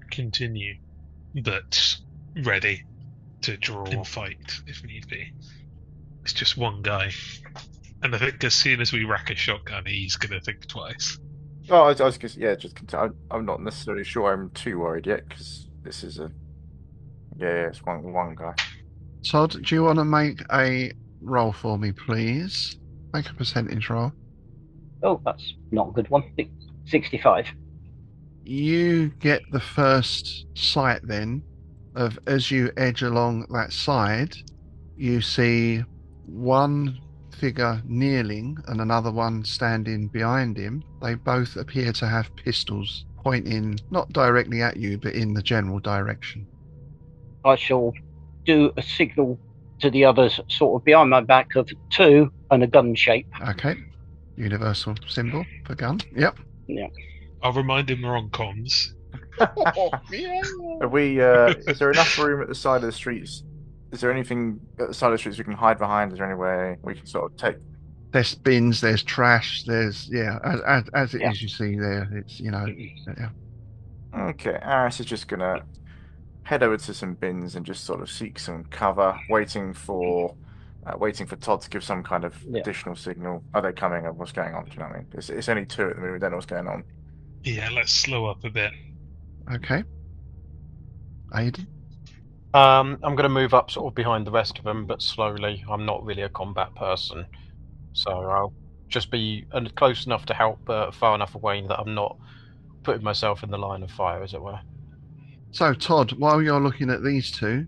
continue, but ready to draw and fight if need be. It's just one guy, and I think as soon as we rack a shotgun, he's going to think twice. Oh, I was going to, just continue. I'm not necessarily sure I'm too worried yet, because this is it's one guy. Todd, do you want to make a roll for me, please? Make a percentage roll. Oh, that's not a good one. 65. You get the first sight then of, as you edge along that side, you see one figure kneeling and another one standing behind him. They both appear to have pistols pointing not directly at you, but in the general direction. I shall do a signal to the others sort of behind my back of 2 and a gun shape. Okay. Universal symbol for gun. Yep. Yeah. I'll remind him we're on comms. Are we? Is there enough room at the side of the streets? Is there anything at the side of the streets we can hide behind? Is there any way we can sort of take? There's bins, there's trash, there's as it is, you see there. It's yeah. Okay, Arys is just gonna head over to some bins and just sort of seek some cover, waiting for Todd to give some kind of additional signal. Are they coming? Or what's going on? Do you know what I mean? It's only 2 at the moment. We don't know what's going on. Yeah, let's slow up a bit. Okay. Ayden? I'm going to move up sort of behind the rest of them, but slowly. I'm not really a combat person, so I'll just be close enough to help, far enough away that I'm not putting myself in the line of fire, as it were. So, Todd, while you're looking at these two,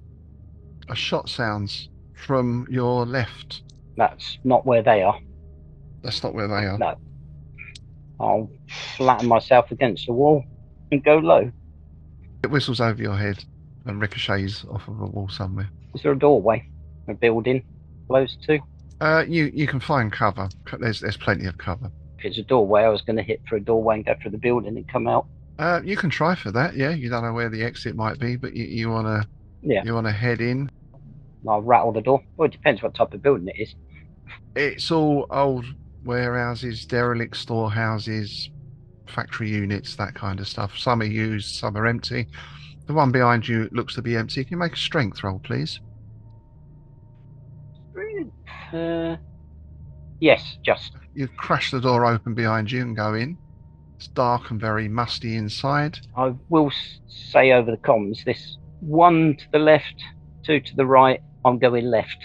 a shot sounds from your left. That's not where they are. That's not where they are. No. I'll flatten myself against the wall and go low. It whistles over your head and ricochets off of a wall somewhere. Is there a doorway? A building close to? You can find cover. There's plenty of cover. If it's a doorway, I was going to hit for a doorway and go through the building and come out. You can try for that. Yeah, you don't know where the exit might be, but you want to. Yeah. You want to head in. I'll rattle the door. Well, it depends what type of building it is. It's all old warehouses, derelict storehouses, factory units, that kind of stuff. Some are used, some are empty. The one behind you looks to be empty. Can you make a strength roll, please? Yes, just. You crash the door open behind you and go in. It's dark and very musty inside. I will say over the comms, this 1 to the left, 2 to the right, I'm going left.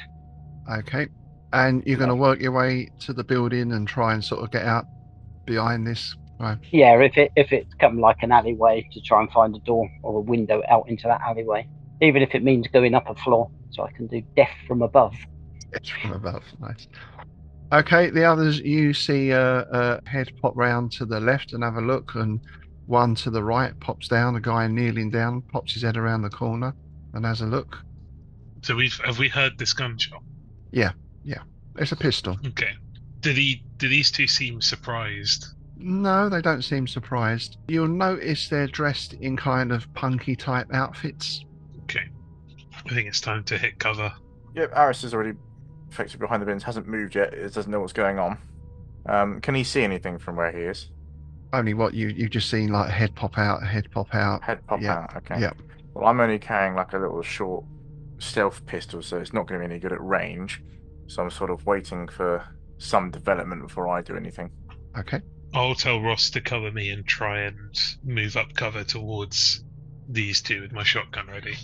Okay. And you're going to work your way to the building and try and sort of get out behind this. Right. Yeah, if it's come like an alleyway, to try and find a door or a window out into that alleyway. Even if it means going up a floor, so I can do death from above. It's from above. Nice. Okay, the others, you see a head pop round to the left and have a look, and one to the right pops down, a guy kneeling down, pops his head around the corner and has a look. So have we heard this gunshot? Yeah. It's a pistol. Okay. Do these two seem surprised? No, they don't seem surprised. You'll notice they're dressed in kind of punky type outfits. Okay. I think it's time to hit cover. Yep, Arys is already effectively behind the bins, hasn't moved yet, it doesn't know what's going on. Can he see anything from where he is? Only what you've just seen, like a head pop out, Head pop out, okay. Yep. Well, I'm only carrying like a little short stealth pistol, so it's not going to be any good at range. So I'm sort of waiting for some development before I do anything. Okay. I'll tell Ross to cover me and try and move up cover towards these two with my shotgun ready.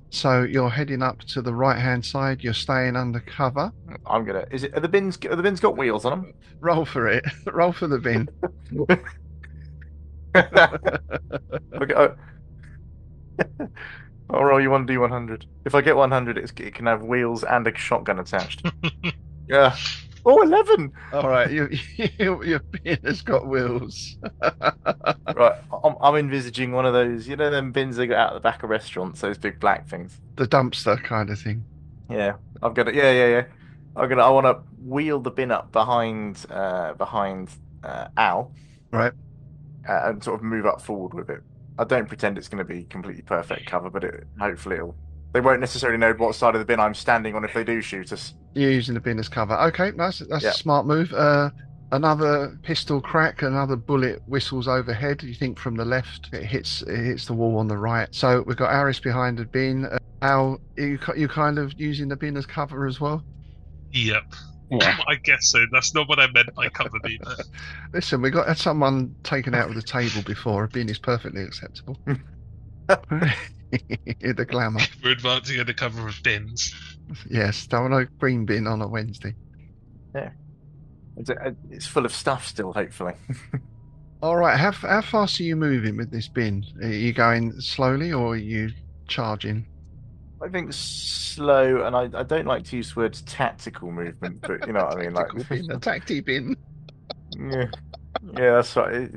So you're heading up to the right-hand side. You're staying under cover. I'm gonna. Are the bins got wheels on them? Roll for it. Roll for the bin. Okay. I'll roll you 1d100. If I get 100, it can have wheels and a shotgun attached. Yeah. Oh, 11! All right, your bin has got wheels. Right, I'm envisaging one of those, them bins they got out the back of restaurants, those big black things. The dumpster kind of thing. Yeah, I've got it. Yeah. I want to wheel the bin up behind Al, Right. And sort of move up forward with it. I don't pretend it's going to be completely perfect cover, but hopefully they won't necessarily know what side of the bin I'm standing on if they do shoot us. You're using the bin as cover. Okay, that's Yeah. a smart move. Another pistol crack, another bullet whistles overhead. You think from the left, it hits the wall on the right. So we've got Arys behind the bin. Al, you kind of using the bin as cover as well? Yep. Yeah. I guess so. That's not what I meant by cover me. Listen, we had someone taken out of the table before. A bin is perfectly acceptable. The glamour. We're advancing under cover of bins. Yes, don't want a green bin on a Wednesday. Yeah. It's full of stuff still, hopefully. All right, how fast are you moving with this bin? Are you going slowly or are you charging? I think slow, and I don't like to use the words tactical movement, but you know what I mean, like A tacti bin. yeah, that's right.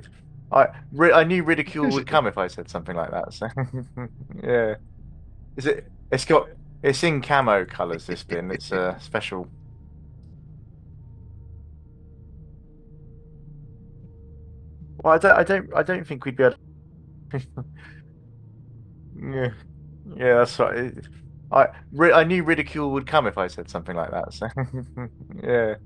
I knew ridicule would come if I said something like that. So yeah, It's in camo colours. This bin, it's a special. Well, I don't think we'd be able. Yeah. Yeah, that's right. I knew ridicule would come if I said something like that. So yeah,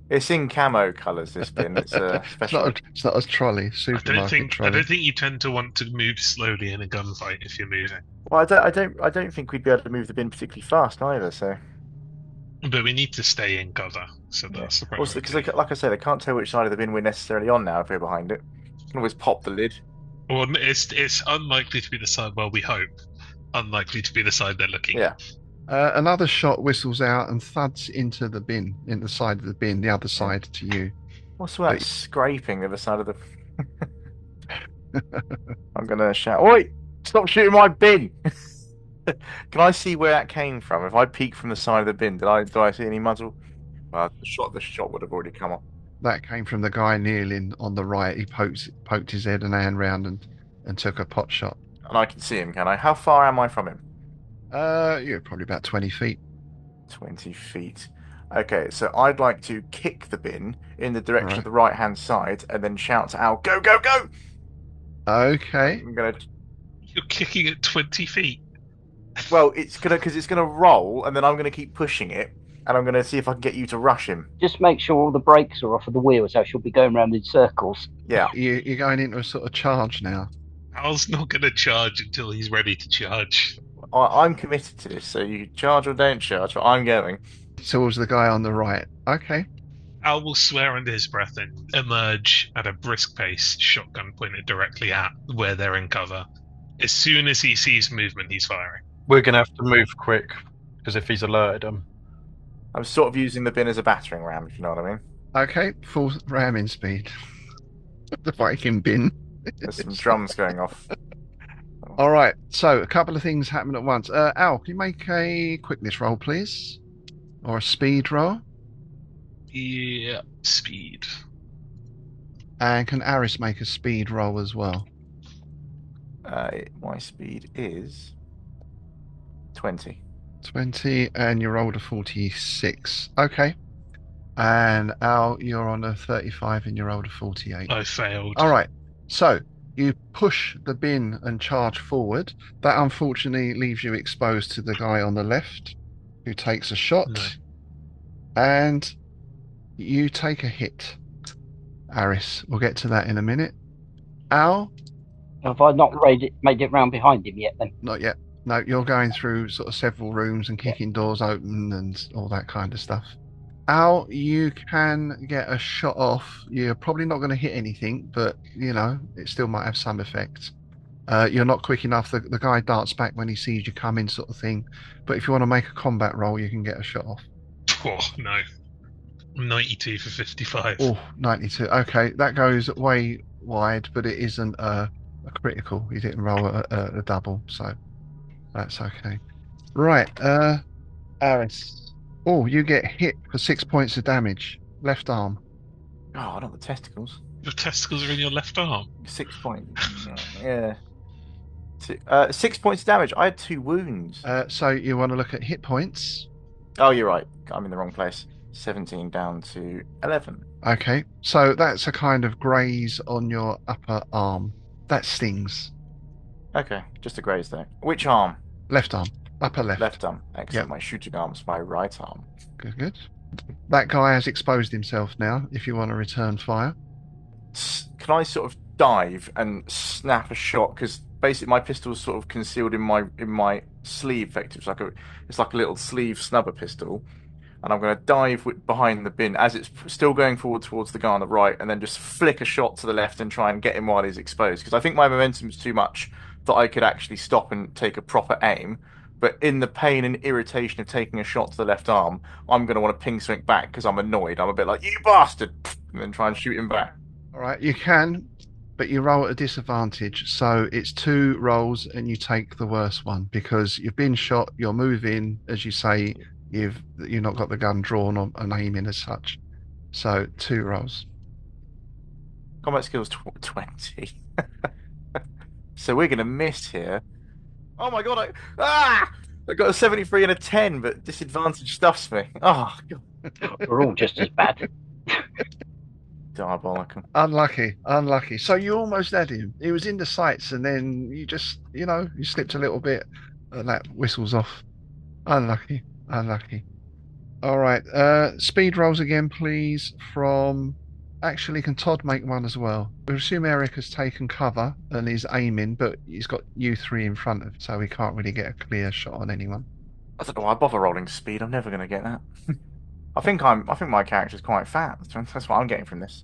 it's in camo colours. This bin, it's a special. It's not a trolley. I Supermarket trolley. don't think you tend to want to move slowly in a gunfight if you're moving. Well, I don't think we'd be able to move the bin particularly fast either. So. But we need to stay in cover, so that's the problem. Also, because like I say, they can't tell which side of the bin we're necessarily on now if we're behind it. You can always pop the lid. Well, it's unlikely to be the side. Well, we hope unlikely to be the side they're looking. Yeah. Another shot whistles out and thuds into the bin, in the side of the bin, the other side to you. What's all that scraping the other side of the? I'm gonna shout! Oi! Stop shooting my bin! Can I see where that came from? If I peek from the side of the bin, do I see any muzzle? The shot would have already come off. That came from the guy kneeling on the right. He poked his head and hand round and took a pot shot. And I can see him, can I? How far am I from him? You're probably about 20 feet. 20 feet. Okay, so I'd like to kick the bin in the direction of the right-hand side and then shout to Al, go, go, go! Okay. You're kicking at 20 feet. Well, because it's gonna roll, and then I'm gonna keep pushing it, and I'm gonna see if I can get you to rush him. Just make sure all the brakes are off of the wheels, else you'll be going around in circles. Yeah, You're going into a sort of charge now. Al's not going to charge until he's ready to charge. I'm committed to this. So you charge or don't charge, but I'm going. Towards the guy on the right. Okay. Al will swear under his breath and emerge at a brisk pace, shotgun pointed directly at where they're in cover. As soon as he sees movement, he's firing. We're gonna have to move quick because if he's alerted him, I'm sort of using the bin as a battering ram, if you know what I mean. Okay. Full ramming speed. The Viking bin. There's some drums going off. All right. So a couple of things happen at once. Al, can you make a quickness roll, please, or a speed roll? Yeah, speed. And can Arys make a speed roll as well? My speed is 20. 20, and you rolled a 46. Okay. And Al, you're on a 35 and you rolled a 48. I failed. All right. So you push the bin and charge forward. That unfortunately leaves you exposed to the guy on the left who takes a shot. No. And you take a hit, Arys. We'll get to that in a minute. Al, Have I not made it round behind him yet then? not yet. No, you're going through sort of several rooms and kicking doors open and all that kind of stuff. Al, you can get a shot off. You're probably not going to hit anything, but, you know, it still might have some effect. You're not quick enough. The guy darts back when he sees you come in, sort of thing. But if you want to make a combat roll, you can get a shot off. Oh, no. 92 for 55. Oh, 92. Okay, that goes way wide, but it isn't a critical. He didn't roll a double, so that's okay. Right, Arys. Oh, you get hit for 6 points of damage. Left arm. Oh, not the testicles. Your testicles are in your left arm. 6 points. Yeah. 6 points of damage. I had 2 wounds. So you want to look at hit points. Oh, you're right. I'm in the wrong place. 17 down to 11. Okay, so that's a kind of graze on your upper arm. That stings. Okay, just a graze though. Which arm? Left arm. Upper left. Left arm. Excellent. Yep. My shooting arm's my right arm. Good, good. That guy has exposed himself now, if you want to return fire. Can I sort of dive and snap a shot? Because basically my pistol's sort of concealed in my sleeve, effectively. It's like a little sleeve snubber pistol. And I'm going to dive behind the bin as it's still going forward towards the guy on the right, and then just flick a shot to the left and try and get him while he's exposed. Because I think my momentum's too much that I could actually stop and take a proper aim. But in the pain and irritation of taking a shot to the left arm, I'm going to want to ping something back because I'm annoyed. I'm a bit like, you bastard! And then try and shoot him back. All right, you can, but you roll at a disadvantage. So it's 2 rolls and you take the worst one because you've been shot, you're moving, as you say, you've not got the gun drawn or and aiming as such. So 2 rolls. Combat skills 20. So we're going to miss here. Oh my god, I got a 73 and a 10, but disadvantage stuffs me. Oh, God. We're all just as bad. Diabolical. Unlucky. So you almost had him. He was in the sights and then you just, you slipped a little bit and that whistles off. Unlucky. All right, speed rolls again, please, from... Actually, can Todd make one as well? We assume Eric has taken cover and is aiming, but he's got you 3 in front of him, so he can't really get a clear shot on anyone. I don't know why I bother rolling speed. I'm never going to get that. I think my character's quite fat. That's what I'm getting from this.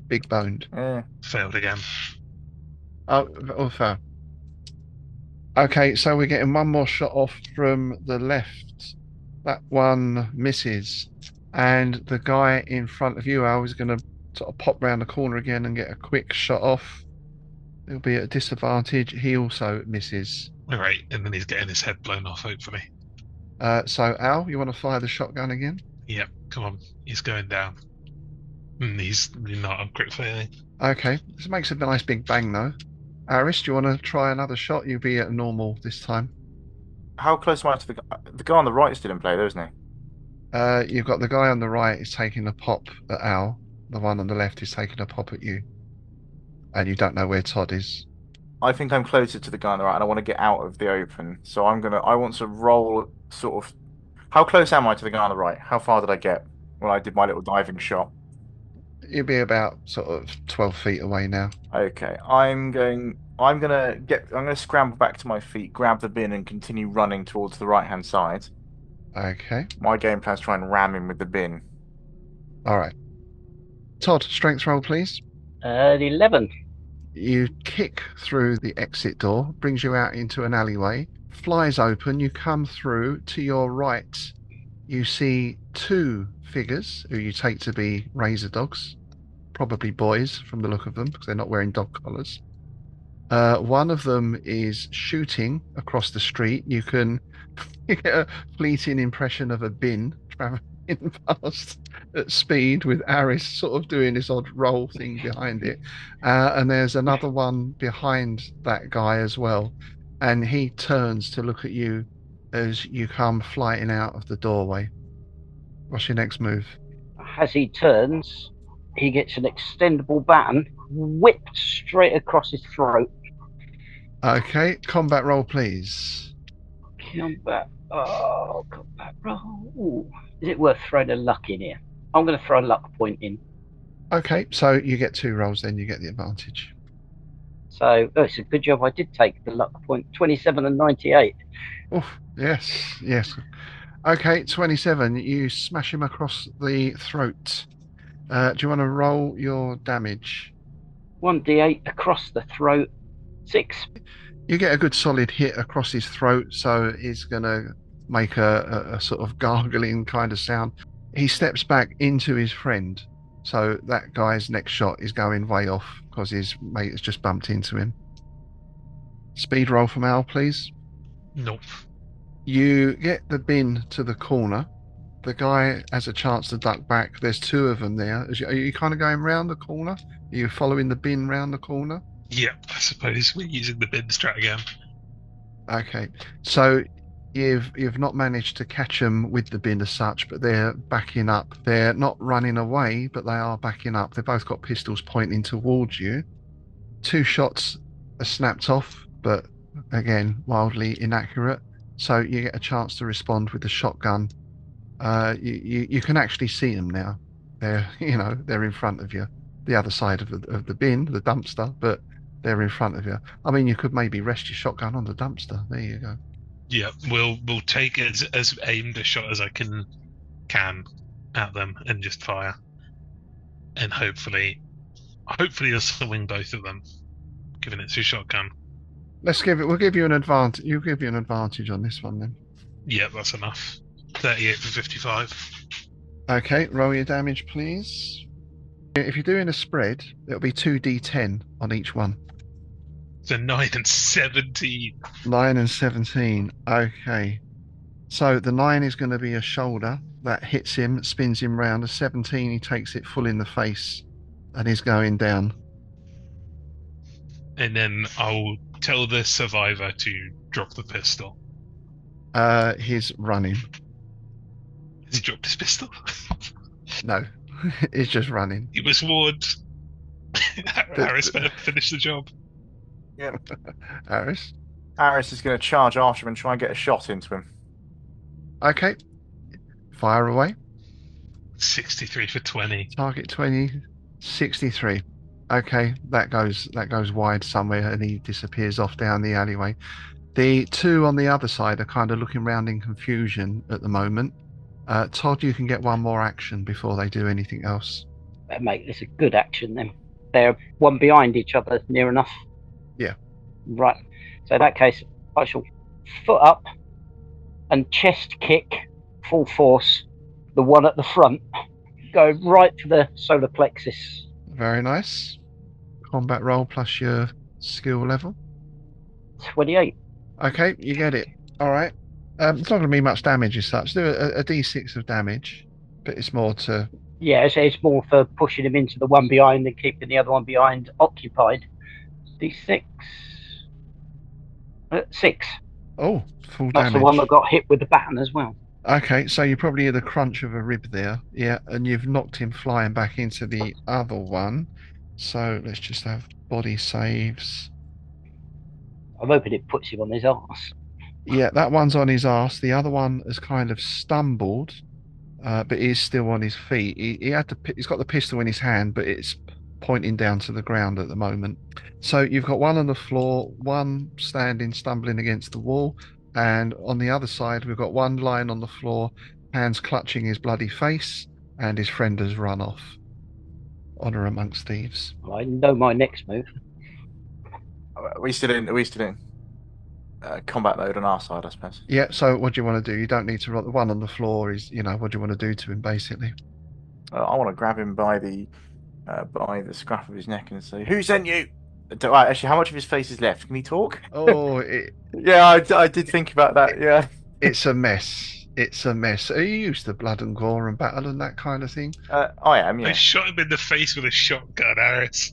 Big boned. Yeah. Failed again. Oh, fair. Okay, so we're getting one more shot off from the left. That one misses. And the guy in front of you, Al, is going to sort of pop round the corner again and get a quick shot off. It'll be at a disadvantage. He also misses. All right, and then he's getting his head blown off, hopefully. So, Al, you want to fire the shotgun again? Yep, come on. He's going down. He's not on crit failing. Okay, this makes a nice big bang, though. Arys, do you want to try another shot? You'll be at normal this time. How close am I to the guy on the right? Still in play, though, isn't he? You've got the guy on the right is taking a pop at Al. The one on the left is taking a pop at you. And you don't know where Todd is. I think I'm closer to the guy on the right, and I want to get out of the open. So I want to roll sort of. How close am I to the guy on the right? How far did I get when I did my little diving shot? You'll be about sort of 12 feet away now. Okay, I'm gonna scramble back to my feet, grab the bin, and continue running towards the right-hand side. Okay. My game plan is try and ram him with the bin. All right. Todd, strength roll, please. 11. You kick through the exit door, brings you out into an alleyway, flies open. You come through. To your right, you see two figures who you take to be Razordogz, probably boys from the look of them because they're not wearing dog collars. One of them is shooting across the street. You can get a fleeting impression of a bin traveling past at speed with Arys sort of doing this odd roll thing behind it. And there's another one behind that guy as well. And he turns to look at you as you come flying out of the doorway. What's your next move? As he turns, he gets an extendable baton whipped straight across his throat. Okay, combat roll, please. Combat roll. Ooh. Is it worth throwing a luck in here? I'm going to throw a luck point in. Okay, so you get two rolls, then you get the advantage. So it's a good job I did take the luck point. 27 and 98. Oh, yes, yes. Okay, 27. You smash him across the throat. Do you want to roll your damage? 1d8 across the throat. 6. You get a good solid hit across his throat, so he's going to make a sort of gargling kind of sound. He steps back into his friend, so that guy's next shot is going way off because his mate has just bumped into him. Speed roll from Al, please. Nope. You get the bin to the corner. The guy has a chance to duck back. There's two of them there. Are you kind of going round the corner? Are you following the bin round the corner? Yep, I suppose we're using the bin strat again. Okay, so you've not managed to catch them with the bin as such, but they're backing up. They're not running away, but they are backing up. They've both got pistols pointing towards you. Two shots are snapped off, but again, wildly inaccurate. So you get a chance to respond with the shotgun. You can actually see them now. They're in front of you, the other side of the bin, the dumpster, but they're in front of you. I mean, you could maybe rest your shotgun on the dumpster. There you go. Yeah, we'll take as aimed a shot as I can at them and just fire, and hopefully you'll swing both of them, given it's your shotgun. We'll give you an advantage. You'll give you an advantage on this one then. Yeah, that's enough. 38 for 55. Okay, roll your damage, please. If you're doing a spread, it'll be 2d10 on each one. So 9 and 17. 9 and 17. Okay. So the 9 is going to be a shoulder that hits him, spins him round. A 17, he takes it full in the face and is going down. And then I'll tell the survivor to drop the pistol. He's running. Has he dropped his pistol? No, he's just running. He was warned. Arys better finish the job. Yeah. Arys? Arys is going to charge after him and try and get a shot into him. Okay. Fire away. 63 for 20. Target 20, 63. Okay, that goes wide somewhere and he disappears off down the alleyway. The two on the other side are kind of looking around in confusion at the moment. Todd, you can get one more action before they do anything else. Better make this a good action then. They're one behind each other, near enough. Yeah. Right. So in that case, I shall foot up and chest kick full force the one at the front. Go right to the solar plexus. Very nice. Combat roll plus your skill level. 28. Okay, you get it. All right. It's not going to be much damage as such. Do a d6 of damage, but it's more to... Yeah, it's more for pushing him into the one behind and keeping the other one behind occupied. D6. 6. Oh, full That's damage. the one that got hit with the baton as well. Okay, so you probably hear the crunch of a rib there. Yeah, and you've knocked him flying back into the other one. So let's just have body saves. I'm hoping it puts him on his arse. Yeah, that one's on his arse. The other one has kind of stumbled, but he's still on his feet. He's got the pistol in his hand, but it's pointing down to the ground at the moment. So you've got one on the floor, one standing, stumbling against the wall, and on the other side we've got one lying on the floor, hands clutching his bloody face, and his friend has run off. Honor amongst thieves. I know my next move. Are we still in combat mode on our side, I suppose? Yeah, so what do you want to do? You don't need to run. The one on the floor is, what do you want to do to him, basically? I want to grab him by the scruff of his neck and say, "Who sent you?" Actually, how much of his face is left? Can he talk? Oh, Yeah, I did think about that. Yeah, it's a mess. It's a mess. Are you used to blood and gore and battle and that kind of thing? I am. I Yeah. shot him in the face with a shotgun, Arys.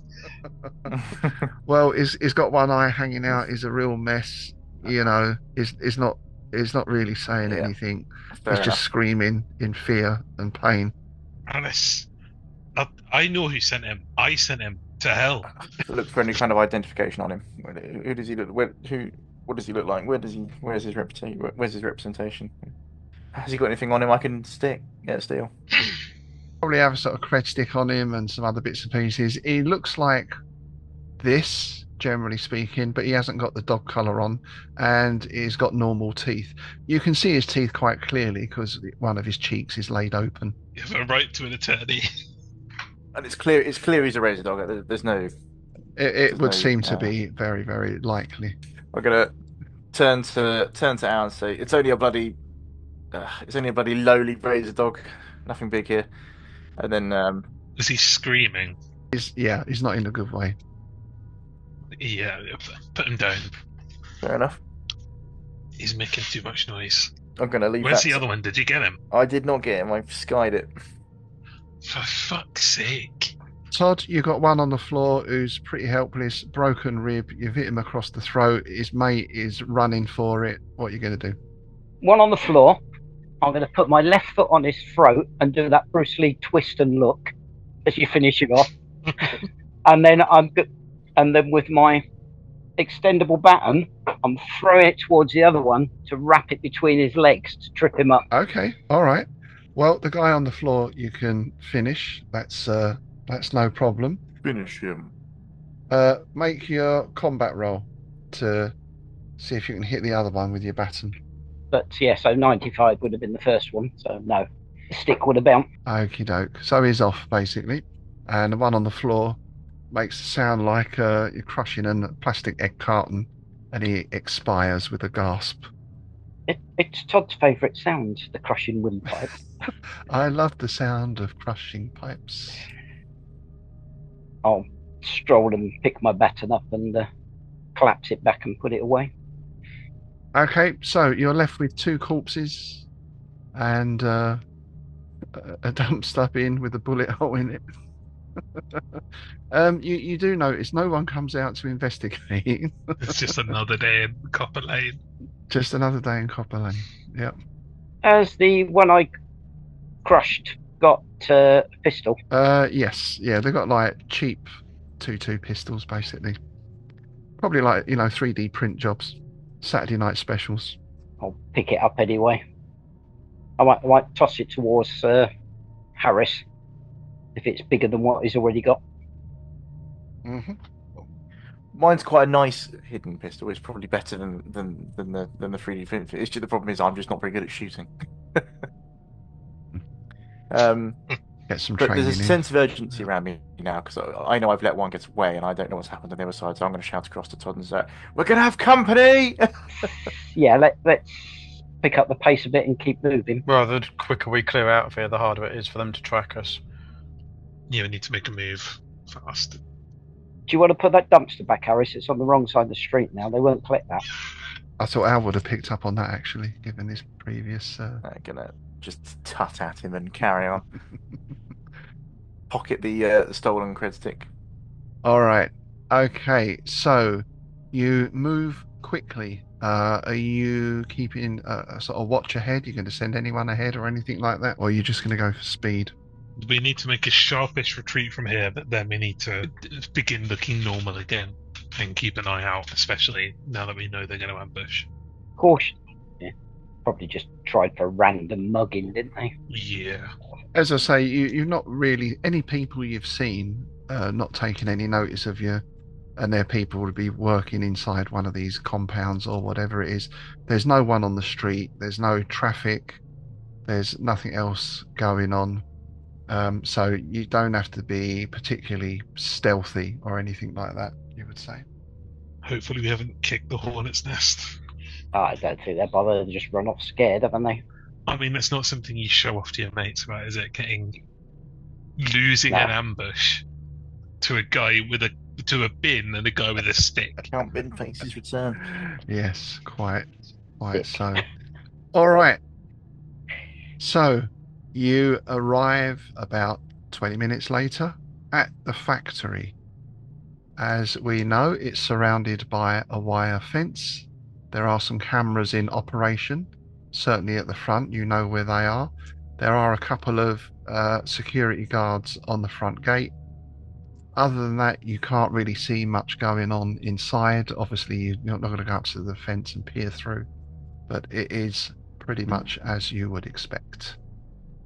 Well, he's got one eye hanging out. He's a real mess. He's not really saying Yeah, anything. fair He's just enough. screaming in fear and pain. Arys, I know who sent him. I sent him to hell. Look for any kind of identification on him. Who does he look? What does he look like? Where's his reputation? Where's his representation? Has he got anything on him I can steal? Probably have a sort of cred stick on him and some other bits and pieces. He looks like this, generally speaking, but he hasn't got the dog collar on, and he's got normal teeth. You can see his teeth quite clearly because one of his cheeks is laid open. You have a right to an attorney. And it's clear he's a Razordogz. There's no. It would no, seem to be very, very likely. I'm gonna turn to Al and say, it's only a bloody lowly Razordogz. Nothing big here. And then Was he screaming? He's not in a good way. Yeah, put him down. fair enough. He's making too much noise. I'm gonna leave Where's that. the other one? Did you get him? I did not get him. I've skied it. For fuck's sake. Todd, you've got one on the floor who's pretty helpless, broken rib. You've hit him across the throat. His mate is running for it. What are you going to do? One on the floor. I'm going to put my left foot on his throat and do that Bruce Lee twist and look as you finish him off. and then with my extendable baton, I'm throwing it towards the other one to wrap it between his legs to trip him up. Okay, all right. Well, the guy on the floor you can finish. That's no problem. Finish him. Make your combat roll to see if you can hit the other one with your baton. But yeah, so 95 would have been the first one. So no, the stick would have bounced. Okie doke. So he's off, basically. And the one on the floor makes it sound like you're crushing a plastic egg carton, and he expires with a gasp. It's Todd's favourite sound, the crushing windpipe. I love the sound of crushing pipes. I'll stroll and pick my baton up and collapse it back and put it away. Okay, so you're left with two corpses and a dumpster bin with a bullet hole in it. You do notice no one comes out to investigate. It's just another day in Copper Lane. Just another day in Copper Lane. Yep. Has the one I crushed got a pistol? Yes. Yeah, they've got like cheap 2.2 pistols, basically. Probably like 3D print jobs, Saturday night specials. I'll pick it up anyway. I might toss it towards Arys if it's bigger than what he's already got. Mm-hmm. Mine's quite a nice hidden pistol. It's probably better than the 3D print. It's just, the problem is I'm just not very good at shooting. Get some But training there's a in. sense of urgency around me now because I know I've let one get away and I don't know what's happened on the other side. So I'm going to shout across to Todd and say, "We're going to have company." Yeah, let's pick up the pace a bit and keep moving. Well, the quicker we clear out of here, the harder it is for them to track us. Yeah, we need to make a move fast. Do you want to put that dumpster back, Arys? It's on the wrong side of the street now. They won't collect that. I thought Al would have picked up on that, actually, given his previous... I'm gonna just tut at him and carry on. Pocket the stolen cred stick. All right. Okay, so you move quickly. Are you keeping a sort of watch ahead? You're going to send anyone ahead or anything like that? Or are you just going to go for speed? We need to make a sharpish retreat from here, but then we need to begin looking normal again. and keep an eye out, especially now that we know they're going to ambush. Of course. Yeah. Probably just tried for random mugging, didn't they? Yeah. As I say, you've not really any people you've seen not taking any notice of you, and their people would be working inside one of these compounds or whatever it is. There's no one on the street. There's no traffic. There's nothing else going on. So you don't have to be particularly stealthy or anything like that, you would say. Hopefully we haven't kicked the hornet's nest. I don't think they're bothered. They just run off scared, haven't they? I mean, that's not something you show off to your mates about, is it? Losing an ambush to a guy to a bin and a guy with a stick. Count bin faces return. Yes, quite so. All right. So you arrive about 20 minutes later at the factory. As we know, it's surrounded by a wire fence. There are some cameras in operation, certainly at the front. You know where they are. There are a couple of security guards on the front gate. Other than that, you can't really see much going on inside. Obviously, you're not going to go up to the fence and peer through, but it is pretty much as you would expect.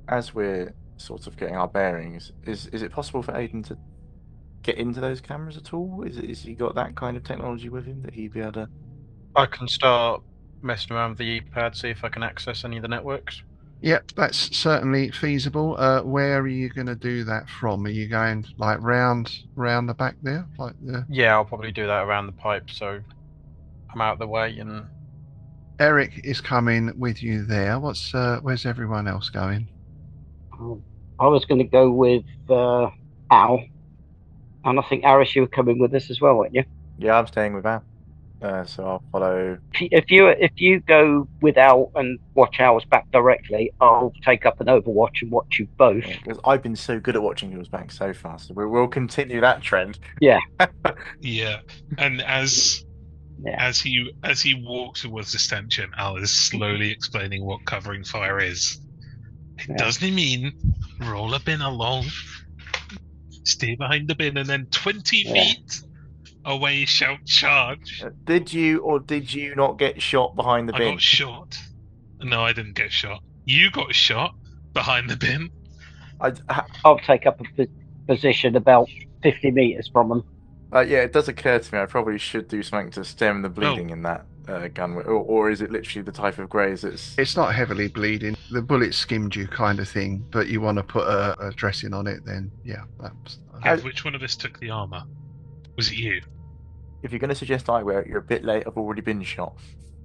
As we're sort of getting our bearings, is it possible for Ayden to get into those cameras at all? Is he got that kind of technology with him that he'd be able to? I can start messing around with the E-pad, see if I can access any of the networks. Yep, that's certainly feasible. Where are you going to do that from? Are you going like round the back there, like the? Yeah, I'll probably do that around the pipe, so I'm out of the way. And Eric is coming with you there. Where's everyone else going? I was going to go with Al, and I think Arys, you were coming with us as well, weren't you? Yeah, I'm staying with Al. So I'll follow. If you go with Al and watch Al's back directly, I'll take up an Overwatch and watch you both. Because I've been so good at watching yours back so far, so we'll continue that trend. Yeah. Yeah, and as he walks towards the stanchion, Al is slowly explaining what covering fire is. It doesn't mean roll a bin along, stay behind the bin, and then 20 feet away shout charge. Did you or did you not get shot behind the bin? I got shot. No, I didn't get shot. You got shot behind the bin. I'll take up a position about 50 meters from them. Yeah, it does occur to me I probably should do something to stem the bleeding in that gun, or is it literally the type of graze that's? It's not heavily bleeding. The bullet skimmed you, kind of thing. But you want to put a dressing on it, then yeah. Which one of us took the armor? Was it you? If you're going to suggest I wear it, you're a bit late. I've already been shot.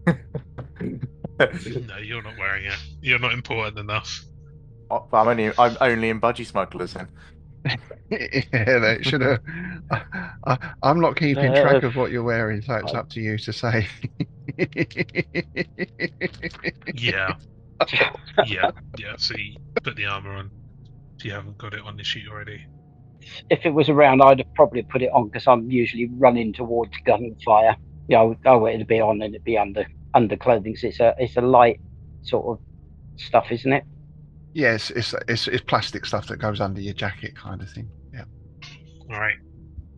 No, you're not wearing it. You're not important enough. I'm only in budgie smugglers then. Yeah, they should have. I'm not keeping track of what you're wearing, so it's up to you to say. Yeah. So you put the armor on. If you haven't got it on the sheet already. If it was around, I'd have probably put it on because I'm usually running towards gunfire. Yeah, I wanted to be on and it'd be under clothing. So it's a light sort of stuff, isn't it? Yes, it's plastic stuff that goes under your jacket, kind of thing. Yeah. All right.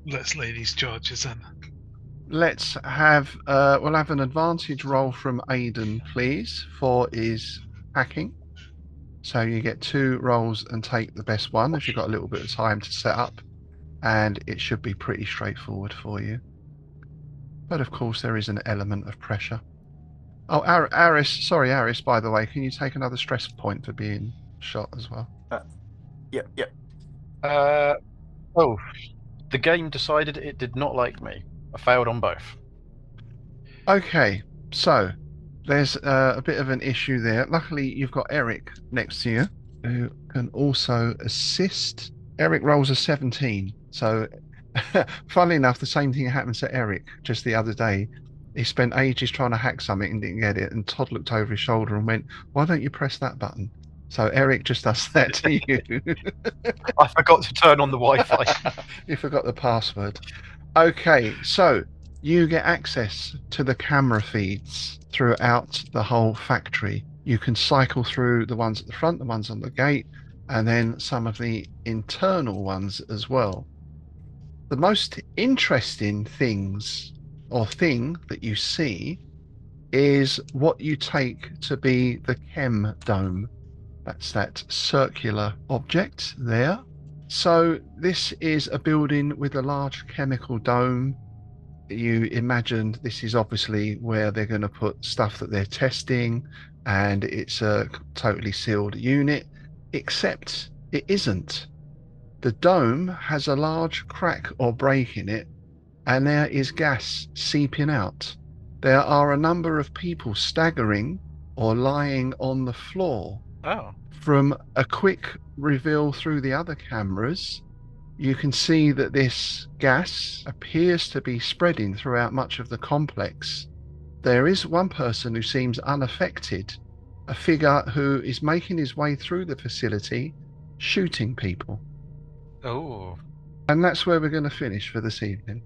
Let's lay these charges in. Let's have we'll have an advantage roll from Ayden, please, for his hacking. So you get 2 rolls and take the best one if you've got a little bit of time to set up, and it should be pretty straightforward for you. But of course, there is an element of pressure. Oh, Arys, by the way, can you take another stress point for being shot as well? Yep. The game decided it did not like me. I failed on both. Okay, so there's a bit of an issue there. Luckily, you've got Eric next to you, who can also assist. Eric rolls a 17. So, funnily enough, the same thing happened to Eric just the other day. He spent ages trying to hack something and didn't get it, and Todd looked over his shoulder and went, "Why don't you press that button?" So Eric just does that to you. I forgot to turn on the Wi-Fi. You forgot the password. Okay, so you get access to the camera feeds throughout the whole factory. You can cycle through the ones at the front, the ones on the gate, and then some of the internal ones as well. The most interesting things or thing that you see is what you take to be the chem dome. That's that circular object there. So this is a building with a large chemical dome. You imagine this is obviously where they're going to put stuff that they're testing, and it's a totally sealed unit, except it isn't. The dome has a large crack or break in it, and there is gas seeping out. There are a number of people staggering or lying on the floor. Oh. From a quick reveal through the other cameras, you can see that this gas appears to be spreading throughout much of the complex. There is one person who seems unaffected, a figure who is making his way through the facility, shooting people. Oh. And that's where we're going to finish for this evening.